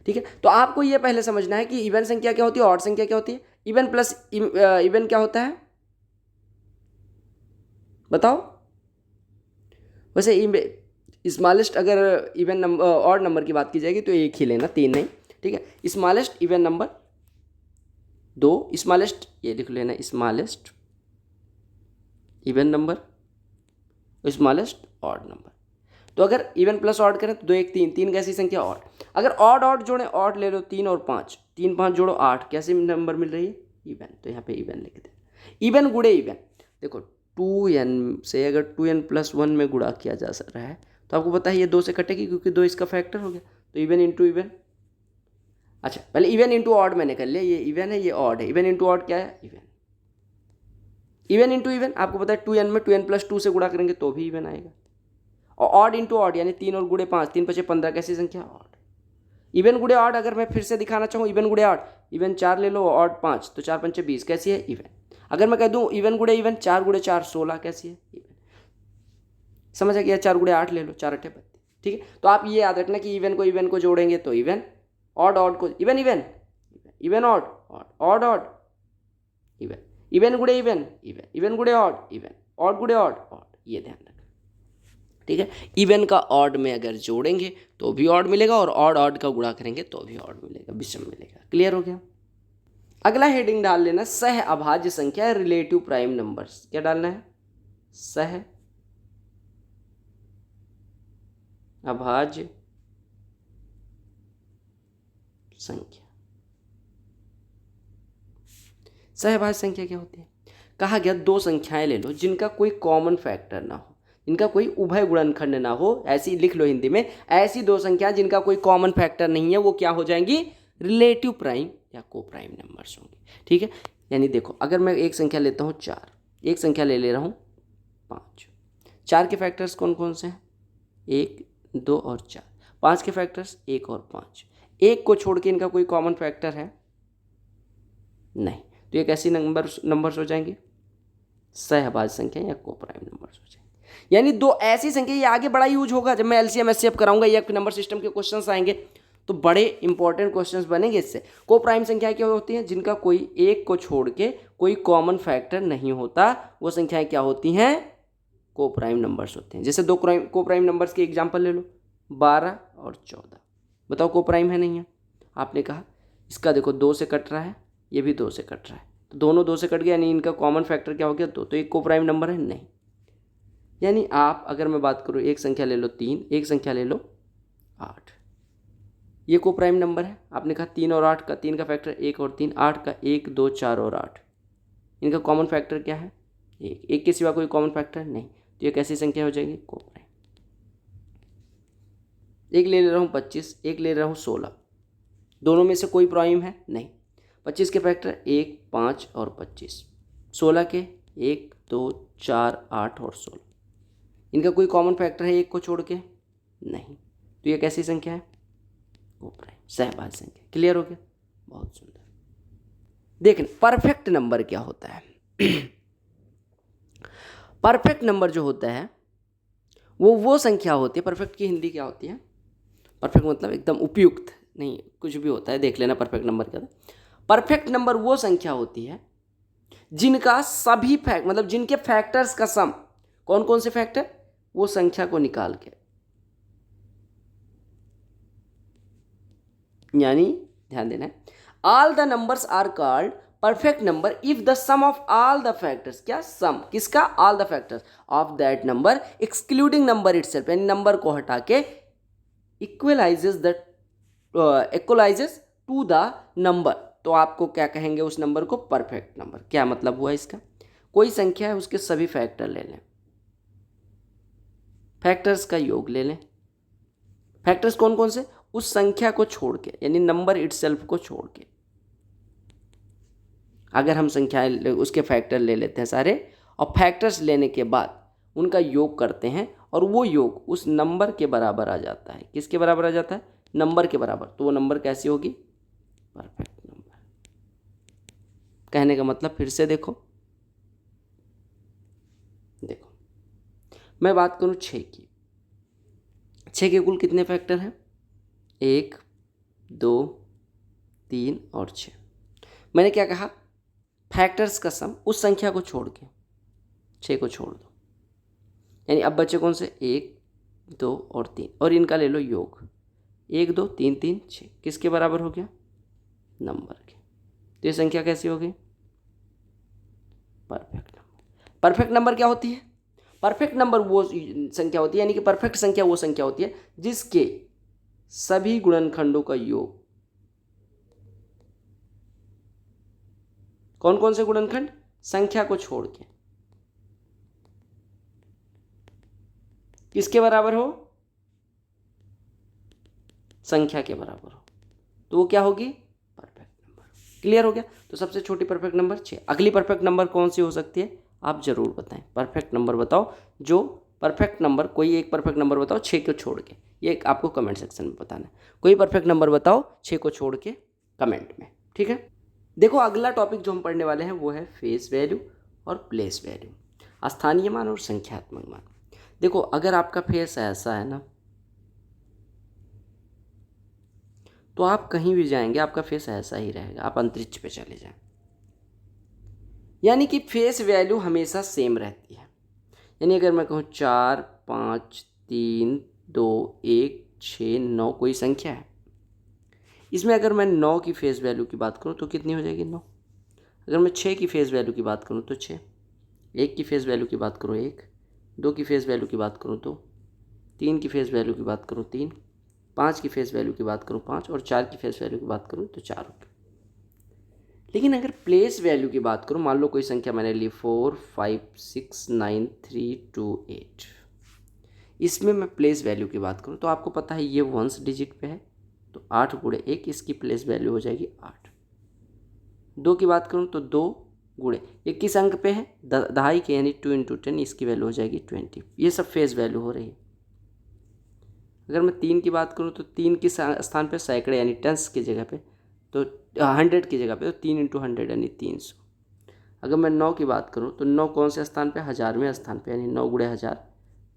ठीक है, तो आपको ये पहले समझना है कि इवन संख्या क्या होती है, ऑड संख्या क्या होती है। इवन प्लस इवन क्या होता है बताओ? वैसे स्मॉलेस्ट अगर इवन नंबर ऑड नंबर की बात की जाएगी तो एक ही लेना, 3 नहीं। ठीक है, स्मॉलेस्ट इवन नंबर 2, स्मॉलेस्ट ये लिख लेना, smallest even number, smallest odd number. तो अगर इवन प्लस ऑड करें तो 2 1 3, 3 कैसी संख्या? ऑड। अगर ऑड ऑड जोड़ें, ऑड ले लो 3 और 5, 3 5 जोड़ो 8, कैसी नंबर मिल रही है? इवन। तो यहाँ पे इवन लिख दें, इवन गुड़े इवन। देखो 2n से अगर 2n प्लस 1 में गुणा किया जा रहा है तो आपको पता है ये 2 से कटेगी, क्योंकि 2 इसका फैक्टर हो गया। तो इवन इंटू इवन। अच्छा, पहले इवन इंटू ऑड मैंने कर लिया, ये इवन है ये ऑड है। इवन इंटू ऑड क्या है? इवन। इवन इंटू इवन आपको पता है 2n में 2n प्लस 2 से गुणा करेंगे तो भी इवन आएगा। और ऑड इंटू ऑड यानी 3 और गुड़े 5, 3 5 15, कैसी संख्या? ऑड। इवन गुड़े ऑड अगर मैं फिर से दिखाना चाहूँ, इवन गुड़े ऑड, इवन 4 ले लो, ऑड 5, तो 4 5 20, कैसी है? इवन। अगर मैं कह दूँ इवन गुड़े इवन, 4 गुड़े 4 16, कैसी है? इवन। समझ आ गया? 4 गुड़े 8 ले लो, 4 8 32। ठीक है, तो आप ये याद रखना कि इवन को जोड़ेंगे तो इवन, ऑड ऑड को even even, even odd odd, odd odd even, even गुड़े इवन इवन, इवन गुड़े ऑड इवन, ऑड गुड़े ऑड ऑड, ये ध्यान रखना। ठीक है, इवन का ऑड में अगर जोड़ेंगे तो भी ऑड मिलेगा, और ऑड ऑड का गुणा करेंगे तो भी ऑड मिलेगा, विषम मिलेगा। क्लियर हो गया? अगला हेडिंग डाल लेना सह अभाज्य संख्या, रिलेटिव प्राइम नंबर्स। क्या डालना है? सह अभाज्य संख्या। सहभाज्य संख्या क्या होती है? कहा गया 2 संख्याएं ले लो जिनका कोई कॉमन फैक्टर ना हो, इनका कोई उभय गुणनखंड ना हो, ऐसी लिख लो हिंदी में, ऐसी 2 संख्या जिनका कोई कॉमन फैक्टर नहीं है, वो क्या हो जाएंगी? रिलेटिव प्राइम या को प्राइम नंबर्स होंगे। ठीक है, यानी देखो अगर मैं एक संख्या लेता हूँ 4, एक संख्या ले रहा हूँ 5, 4 के फैक्टर्स कौन कौन से हैं? 1 2 और 4। 5 के फैक्टर्स 1 और 5। 1 को छोड़ के इनका कोई कॉमन फैक्टर है? नहीं। तो ये कैसी नंबर्स हो जाएंगे? सहभाज्य संख्या या को प्राइम नंबर्स हो जाएंगे। यानी 2 ऐसी संख्या, ये आगे बड़ा यूज होगा जब मैं एलसीएम एचसीएफ कराऊंगा या नंबर सिस्टम के क्वेश्चंस आएंगे तो बड़े इंपॉर्टेंट क्वेश्चंस बनेंगे इससे। को प्राइम संख्या क्या होती है? जिनका कोई एक को छोड़ के कोई कॉमन फैक्टर नहीं होता, वो संख्याएं क्या होती हैं? को प्राइम नंबर्स होते हैं। जैसे 2 को प्राइम नंबर्स के एग्जाम्पल ले लो, 12 और 14। बताओ को प्राइम है नहीं है? आपने कहा इसका देखो 2 से कट रहा है, ये भी 2 से कट रहा है, तो दोनों 2 से कट गया, यानी इनका कॉमन फैक्टर क्या हो गया? 2। तो एक को प्राइम नंबर है? नहीं। यानी आप अगर मैं बात करूँ, एक संख्या ले लो 3, एक संख्या ले लो 8, ये को प्राइम नंबर है। आपने कहा 3 और 8 का, 3 का फैक्टर 1 और 3, 8 का 1 2 4 और 8, इनका कॉमन फैक्टर क्या है? 1। 1 के सिवा कोई कॉमन फैक्टर नहीं, तो ये कैसी संख्या हो जाएगी? को प्राइम। एक ले रहा हूँ 25, एक ले रहा हूँ 16, दोनों में से कोई प्राइम है? नहीं। 25 के फैक्टर 1 5 और 25, 16 के 1 2 4 8 और 16, इनका कोई कॉमन फैक्टर है 1 को छोड़ के? नहीं। तो ये कैसी संख्या है? को प्राइम, सहभाज्य संख्या। क्लियर हो गया? बहुत सुंदर। देखना परफेक्ट नंबर क्या होता है। परफेक्ट नंबर जो होता है वो संख्या होती है। परफेक्ट की हिंदी क्या होती है? परफेक्ट मतलब एकदम उपयुक्त नहीं, कुछ भी होता है, देख लेना परफेक्ट नंबर क्या है। परफेक्ट नंबर वो संख्या होती है जिनका सभी मतलब जिनके फैक्टर्स का सम, कौन कौन से फैक्टर? वो संख्या को निकाल के, यानी ध्यान देना है, all the numbers are called perfect number if the sum of all the factors, क्या सम किसका? All the factors of that number excluding number itself, यानी नंबर को हटा के इक्वलाइजेस टू द नंबर। तो आपको क्या कहेंगे उस नंबर को? Perfect number. क्या मतलब हुआ इसका? कोई संख्या है उसके सभी फैक्टर ले लें, फैक्टर्स का योग ले लें। फैक्टर्स कौन कौन से? उस संख्या को छोड़ के, यानी नंबर इटसेल्फ को छोड़ के अगर हम संख्याएं उसके फैक्टर ले लेते हैं सारे, और फैक्टर्स लेने के बाद उनका योग करते हैं, और वो योग उस नंबर के बराबर आ जाता है। किसके बराबर आ जाता है? नंबर के बराबर, तो वो नंबर कैसी होगी? Perfect number. कहने का मतलब फिर से देखो मैं बात करूं 6 की। 6 के कुल कितने फैक्टर हैं? 1, 2, 3 और 6। मैंने क्या कहा? फैक्टर्स का सम उस संख्या को छोड़ के, 6 को छोड़ दो, यानी अब बचे कौन से? 1, 2 और 3, और इनका ले लो योग। 1, 2, 3, 3, 6 किसके बराबर हो गया? नंबर के। तो ये संख्या कैसी हो गई? Perfect number. परफेक्ट नंबर क्या होती है? परफेक्ट नंबर वो संख्या होती है, यानी कि परफेक्ट संख्या वो संख्या होती है जिसके सभी गुणनखंडों का योग, कौन कौन से गुणनखंड? संख्या को छोड़ के किसके बराबर हो? संख्या के बराबर हो, तो वो क्या होगी? Perfect number. क्लियर हो गया? तो सबसे छोटी परफेक्ट नंबर 6। अगली परफेक्ट नंबर कौन सी हो सकती है? आप जरूर बताएं। परफेक्ट नंबर बताओ, जो परफेक्ट नंबर, कोई एक परफेक्ट नंबर बताओ 6 को छोड़ के। ये आपको कमेंट सेक्शन में बताना है। कोई परफेक्ट नंबर बताओ 6 को छोड़ के कमेंट में, ठीक है? देखो अगला टॉपिक जो हम पढ़ने वाले हैं वो है फेस वैल्यू और प्लेस वैल्यू, स्थानीय मान और संख्यात्मक मान। देखो अगर आपका फेस ऐसा है ना, तो आप कहीं भी जाएंगे आपका फेस ऐसा ही रहेगा, आप अंतरिक्ष पे चले जाएं, यानी कि फेस वैल्यू हमेशा सेम रहती है। यानी अगर मैं कहूँ 4, 5, 3, 2, 1, 6, 9 कोई संख्या है, इसमें अगर मैं 9 की फेस वैल्यू की बात करूँ तो कितनी हो जाएगी? 9। अगर मैं 6 की फेस वैल्यू की बात करूँ तो 6, 1 की फेस वैल्यू की बात करूँ 1, 2 की फेस वैल्यू की बात करूँ 2, 3 की फेस वैल्यू की बात करूँ 3, 5 की फेस वैल्यू की बात करूँ 5 और 4 की फेस वैल्यू की बात करूँ तो 4 हो गई। लेकिन अगर प्लेस वैल्यू की बात करूँ, मान लो कोई संख्या मैंने ली 4, 5, 6, 9, 3, 2, 8, इसमें मैं प्लेस वैल्यू की बात करूँ तो आपको पता है ये वंस डिजिट पे है, तो 8 गुणे 1 इसकी प्लेस वैल्यू हो जाएगी 8। 2 की बात करूँ तो 2 गुणे 1 किस अंक पे है? दहाई के, यानी 2 × 10, इसकी वैल्यू हो जाएगी 20। ये सब फेस वैल्यू हो रही है। अगर मैं 3 की बात करूँ तो 3 के स्थान पे सैकड़े यानी टेंस की जगह पे, तो 100 की जगह पे तो 3 × 100 यानी 300। अगर मैं 9 की बात करूँ तो 9 कौन से स्थान पे? 1000वें स्थान पे, यानी 9 गुणे 1000,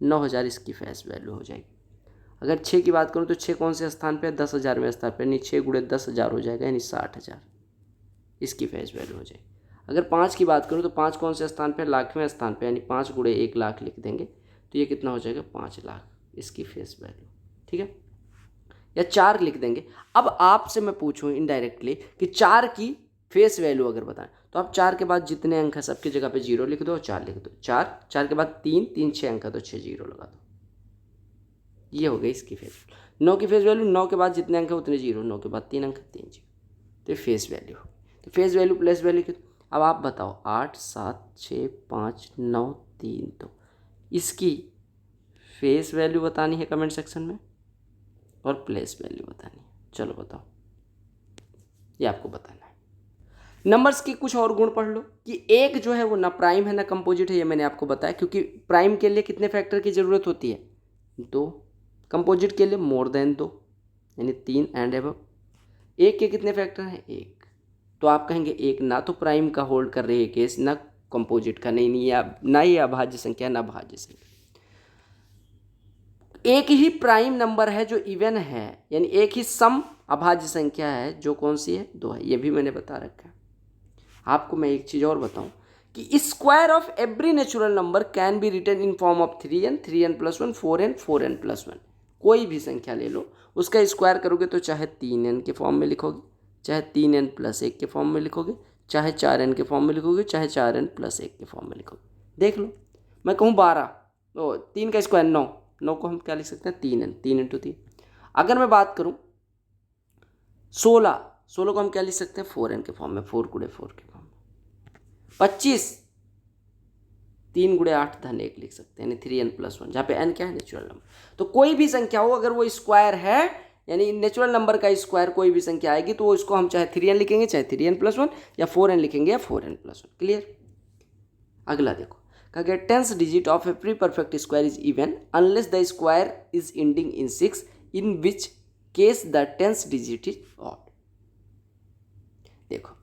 9000 इसकी फेस वैल्यू हो जाएगी। अगर 6 की बात करूँ तो 6 कौन से स्थान पे? 10,000वें स्थान पे, यानी 6 गुणे 10,000 हो जाएगा, यानी 60,000 इसकी फेस वैल्यू हो जाएगी। अगर 5 की बात करूँ तो 5 कौन से स्थान पे? लाखवें स्थान पे, यानी 5 गुणे 1 लाख लिख देंगे तो ये कितना हो जाएगा? 5 लाख इसकी फेस वैल्यू, ठीक है? या 4 लिख देंगे। अब आपसे मैं पूछूं इनडायरेक्टली कि 4 की फेस वैल्यू अगर बताएं तो आप 4 के बाद जितने अंक है सबकी जगह पे 0 लिख दो और 4 लिख दो। 4 के बाद 3, 3 6 अंक है तो 6 0 लगा दो। ये हो गई इसकी फेस वैल्यू। 9 की फेस वैल्यू, 9 के बाद जितने अंक है उतने 0, 9 के बाद 3 अंक 3 0, तो फेस वैल्यू। तो फेस वैल्यू प्लेस वैल्यू कितनी? अब आप बताओ 8, 7, 6, 5, 9, 3, 2, इसकी फेस वैल्यू बतानी है कमेंट सेक्शन में और प्लेस वैल्यू बतानी है। चलो बताओ, ये आपको बताना है। नंबर्स की कुछ और गुण पढ़ लो कि एक जो है वो ना प्राइम है ना कंपोजिट है, ये मैंने आपको बताया, क्योंकि प्राइम के लिए कितने फैक्टर की ज़रूरत होती है? 2। कंपोजिट के लिए मोर देन 2, यानी 3 एंड एबव। एक के कितने फैक्टर हैं? 1। तो आप कहेंगे एक ना तो प्राइम का होल्ड कर रही है केस, ना कंपोजिट का। नहीं, या ना ही अभाज्य संख्या ना भाज्य संख्या। एक ही प्राइम नंबर है जो इवन है, यानी एक ही सम अभाज्य संख्या है जो कौन सी है? 2 है। ये भी मैंने बता रखा है। आपको मैं एक चीज़ और बताऊं कि square of every natural number can be written in form of 3n, 3n+1, 4n, 4n+1। कोई भी संख्या ले लो, उसका स्क्वायर करोगे तो चाहे 3n के फॉर्म में लिखोगे, चाहे 3n+1 के फॉर्म में लिखोगे, चाहे 4n के फॉर्म में लिखोगे, चाहे 4n+1 के फॉर्म में लिखोगे। देख लो, मैं कहूँ 12 तो 3 का स्क्वायर 9, 9 को हम क्या लिख सकते हैं? 3n, 3 × 3। अगर मैं बात करूँ 16, 16 को हम क्या लिख सकते हैं? 4n के फॉर्म में, 4 × 4 के फॉर्म में। 25, 3 × 8 धन 1 लिख सकते हैं, यानी 3n+1, जहाँ पे n क्या है? Natural number. तो कोई भी संख्या हो अगर वो स्क्वायर है, यानी नेचुरल नंबर का स्क्वायर कोई भी संख्या आएगी तो इसको हम चाहे 3n लिखेंगे, चाहे 3n+1, या 4n लिखेंगे, या 4n+1। क्लियर? अगला देखो, कहा गया 10th digit of A pre perfect square is even unless the square is ending in 6 in which case the tens digit is odd. देखो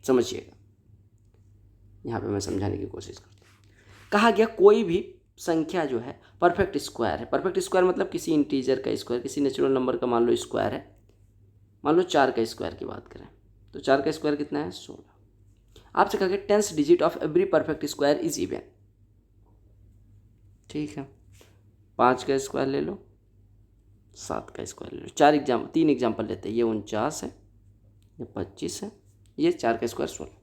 समझिएगा, यहाँ पे मैं समझाने की कोशिश करता हूँ। कहा गया कोई भी संख्या जो है परफेक्ट स्क्वायर है। परफेक्ट स्क्वायर मतलब किसी इंटीजर का स्क्वायर, किसी नेचुरल नंबर का मान लो स्क्वायर है। मान लो 4 का स्क्वायर की बात करें तो 4 का स्क्वायर कितना है? 16। आपसे कहा गया tens digit of every perfect square is even. ठीक है, 5 का स्क्वायर ले लो, 7 का स्क्वायर ले लो। 3 एग्जाम्पल लेते हैं। ये 49 है, ये 25 है, ये 4 का स्क्वायर 16।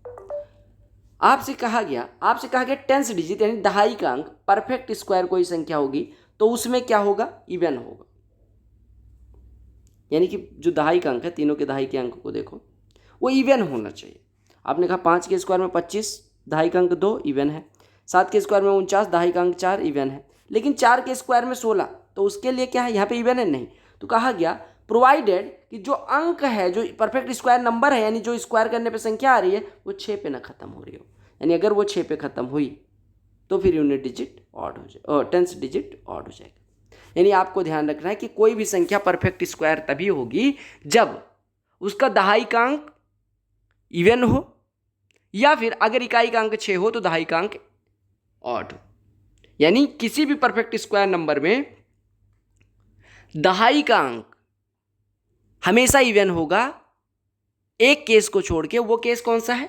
आपसे कहा गया टेंस डिजिट यानी दहाई का अंक परफेक्ट स्क्वायर कोई संख्या होगी तो उसमें क्या होगा? इवन होगा। यानी कि जो दहाई का अंक है, तीनों के दहाई के अंक को देखो, वो इवन होना चाहिए। आपने कहा 5 के स्क्वायर में 25, दहाई का अंक 2, इवन है। 7 के स्क्वायर में 49, दहाई का अंक 4, इवन है। लेकिन 4 के स्क्वायर में 16, तो उसके लिए क्या है? यहाँ पे इवन है? नहीं। तो कहा गया प्रोवाइडेड कि जो अंक है, जो परफेक्ट स्क्वायर नंबर है, यानी जो स्क्वायर करने पे संख्या आ रही है, वो 6 पे ना खत्म हो रही हो। यानी अगर वो 6 पे खत्म हुई तो फिर यूनिट डिजिट ऑड हो जाए और टेंस डिजिट ऑड हो जाएगा। यानी आपको ध्यान रखना है कि कोई भी संख्या परफेक्ट स्क्वायर तभी होगी जब उसका दहाई का अंक इवन हो, या फिर अगर इकाई का अंक 6 हो तो दहाई का अंक ऑड हो। यानी किसी भी परफेक्ट स्क्वायर नंबर में दहाई का अंक हमेशा इवन होगा, एक केस को छोड़ के। वो केस कौन सा है?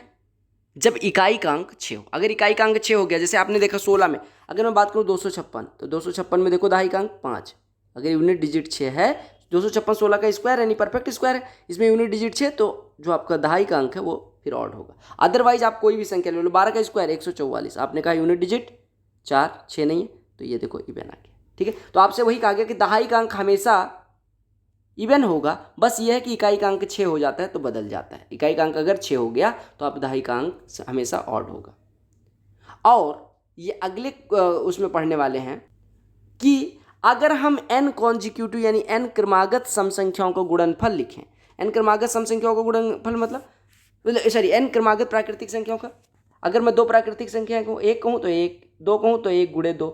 जब इकाई का अंक 6 हो। अगर इकाई का अंक 6 हो गया, जैसे आपने देखा 16 में, अगर मैं बात करूं 256, तो 256 में देखो दहाई का अंक 5, अगर यूनिट डिजिट 6 है, 256 16 का स्क्वायर यानी परफेक्ट स्क्वायर है, इसमें यूनिट डिजिट 6, तो जो आपका दहाई का अंक है वो फिर ऑड होगा। अदरवाइज आप कोई भी संख्या ले लो, 12 का स्क्वायर 144, आपने कहा यूनिट डिजिट 4, 6 नहीं है, तो ये देखो इवन आ गया। ठीक है, तो आपसे वही कहा गया कि दहाई का अंक हमेशा इवन होगा, बस ये है कि इकाई का अंक 6 हो जाता है तो बदल जाता है। इकाई का अंक अगर 6 हो गया तो आप दहाई का अंक हमेशा ऑड होगा। और ये अगले उसमें पढ़ने वाले हैं कि अगर हम n कॉन्जिक्यूटिव यानी n क्रमागत सम संख्याओं का गुणनफल लिखें। n क्रमागत सम संख्याओं का गुणनफल मतलब n क्रमागत प्राकृतिक संख्याओं का। अगर मैं 2 प्राकृतिक संख्या को 1 कहूँ तो 1, 2 कहूँ तो 1 गुणे 2,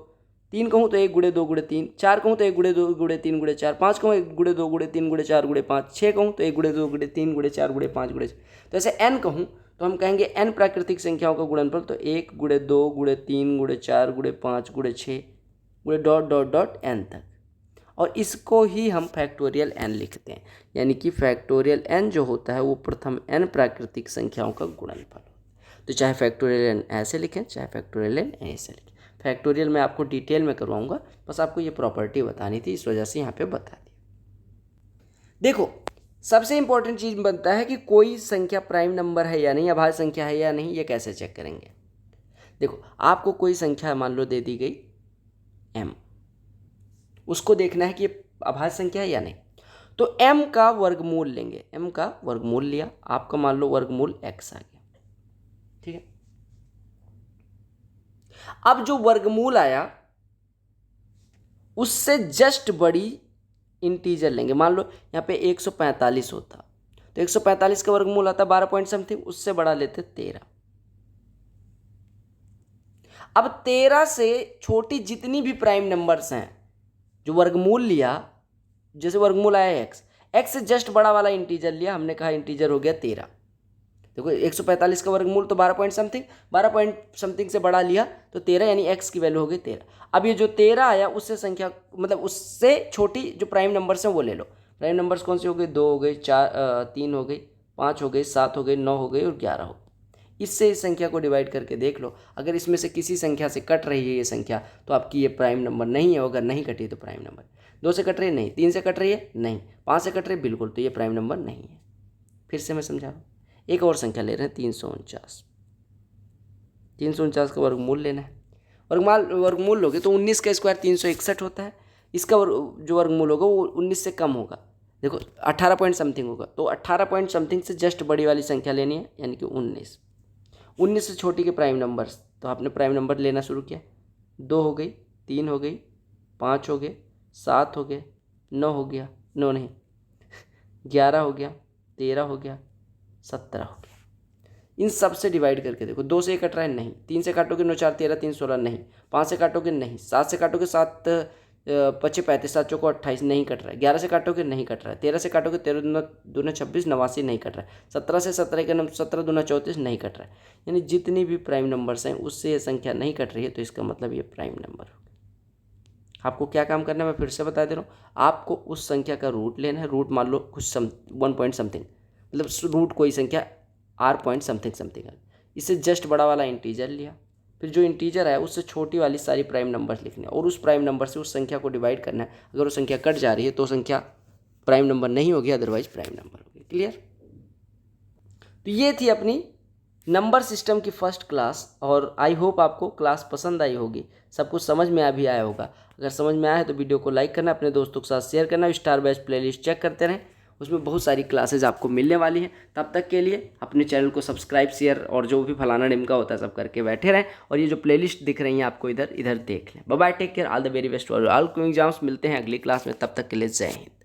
3 कहूँ तो 1 गुणे 2 गुणे 3, 4 कहूँ तो 1 गुणे 2 गुणे 3 गुणे 4, 5 कहूँ 1 गुणे 2 गुणे 3 गुणे 4 गुणे 5, 6 कहूँ तो 1 गुणे 2 गुणे 3 गुणे 4 गुणे 5 गुणे 6। तो ऐसे n कहूँ तो हम कहेंगे n प्राकृतिक संख्याओं का गुणनफल, तो 1 गुणे 2 गुणे 3 गुणे 4 गुणे 5 गुणे 6 गुणे डॉट डॉट डॉट n तक। और इसको ही हम फैक्टोरियल n लिखते हैं। यानी कि फैक्टोरियल n जो होता है वो प्रथम n प्राकृतिक संख्याओं का गुणनफल। तो चाहे फैक्टोरियल n ऐसे लिखें, चाहे फैक्टोरियल n ऐसे लिखें। फैक्टोरियल मैं आपको डिटेल में करवाऊंगा, बस आपको ये प्रॉपर्टी बतानी थी, इस वजह से यहाँ पे बता दिया। देखो सबसे इंपॉर्टेंट चीज़ बनता है कि कोई संख्या प्राइम नंबर है या नहीं, अभाज्य संख्या है या नहीं, ये कैसे चेक करेंगे। देखो आपको कोई संख्या मान लो दे दी गई m, उसको देखना है कि ये अभाज्य संख्या है या नहीं। तो m का वर्गमूल लेंगे, m का वर्गमूल लिया, आपका मान लो वर्गमूल x आ गया। ठीक है, अब जो वर्गमूल आया उससे जस्ट बड़ी इंटीजर लेंगे। मान लो यहाँ पे 145 होता तो 145 का वर्गमूल आता 12 पॉइंट समथिंग, उससे बड़ा लेते 13। अब 13 से छोटी जितनी भी प्राइम नंबर्स हैं जो वर्गमूल लिया, जैसे वर्गमूल आया x से जस्ट बड़ा वाला इंटीजर लिया, हमने कहा इंटीजर हो गया 13। देखो 145 का वर्गमूल तो 12 पॉइंट समथिंग, 12 पॉइंट समथिंग से बड़ा लिया तो 13, यानी x की वैल्यू हो गई 13। अब ये जो 13 आया उससे संख्या मतलब उससे छोटी जो प्राइम नंबर्स हैं वो ले लो। प्राइम नंबर्स कौन सी हो गई? 2 हो गई, 3 हो गई, 5 हो गई, 7 हो गई, 9 हो गई और 11 हो गई। इससे इस संख्या को डिवाइड करके देख लो, अगर इसमें से किसी संख्या से कट रही है ये संख्या तो आपकी ये प्राइम नंबर नहीं है। अगर नहीं कटी तो प्राइम नंबर। 2 से कट रही है? नहीं। 3 से कट रही है? नहीं। 5 से कट रही है? बिल्कुल। तो ये प्राइम नंबर नहीं है। फिर से मैं समझा रहा हूँ, एक और संख्या ले रहे हैं 349। 349 का वर्गमूल लेना है। वर्गमूल लोगे तो 19 का स्क्वायर 361 होता है। इसका जो वर्गमूल होगा वो 19 से कम होगा। देखो 18 पॉइंट समथिंग होगा, तो 18 पॉइंट समथिंग से जस्ट बड़ी वाली संख्या लेनी है, यानी कि 19। 19 से छोटी के प्राइम नंबर्स, तो आपने प्राइम नंबर लेना शुरू किया। 2 हो गई, 3 हो गई, 5 हो गए, 7 हो गए, 9 हो गया, 9 नहीं 11 हो गया, 13 हो गया, 17 हो गया। इन सब से डिवाइड करके देखो। 2 से 1 कट रहा है? नहीं। 3 से काटोगे 9 4 13 3 16 नहीं। 5 से काटोगे? नहीं। 7 से काटोगे 7 पच्चीस 35 7 चौको 28 नहीं कट रहा है। 11 से काटोगे नहीं कट रहा है। 13 से काटोगे 13 दूना 26 89 नहीं कट रहा है। 17 से 17 के 17 दूना 34 नहीं कट रहा है। यानी जितनी भी प्राइम नंबर्स हैं उससे ये संख्या नहीं कट रही है, तो इसका मतलब ये प्राइम नंबर हो गया। आपको क्या काम करना है मैं फिर से बता दे रहा हूँ। आपको उस संख्या का रूट लेना है। रूट मान लो कुछ 1 पॉइंट समथिंग, मतलब रूट कोई संख्या r पॉइंट समथिंग समथिंग है। इससे जस्ट बड़ा वाला इंटीजर लिया, फिर जो इंटीजर है उससे छोटी वाली सारी प्राइम नंबर्स लिखने हैं और उस प्राइम नंबर से उस संख्या को डिवाइड करना है। अगर वो संख्या कट जा रही है तो संख्या प्राइम नंबर नहीं होगी, अदरवाइज प्राइम नंबर होगी। क्लियर? तो ये थी अपनी नंबर सिस्टम की फर्स्ट क्लास, और आई होप आपको क्लास पसंद आई होगी, सब कुछ समझ में भी आया होगा। अगर समझ में आया है तो वीडियो को लाइक करना, अपने दोस्तों के साथ शेयर करना, स्टार बैच प्लेलिस्ट चेक करते रहें, उसमें बहुत सारी क्लासेज आपको मिलने वाली हैं। तब तक के लिए अपने चैनल को सब्सक्राइब, शेयर और जो भी फलाना ढिमका होता है सब करके बैठे रहें। और ये जो प्लेलिस्ट दिख रही हैं आपको इधर इधर देख लें। Bye bye, take care, all the very best for all going exams. मिलते हैं अगली क्लास में, तब तक के लिए जय हिंद।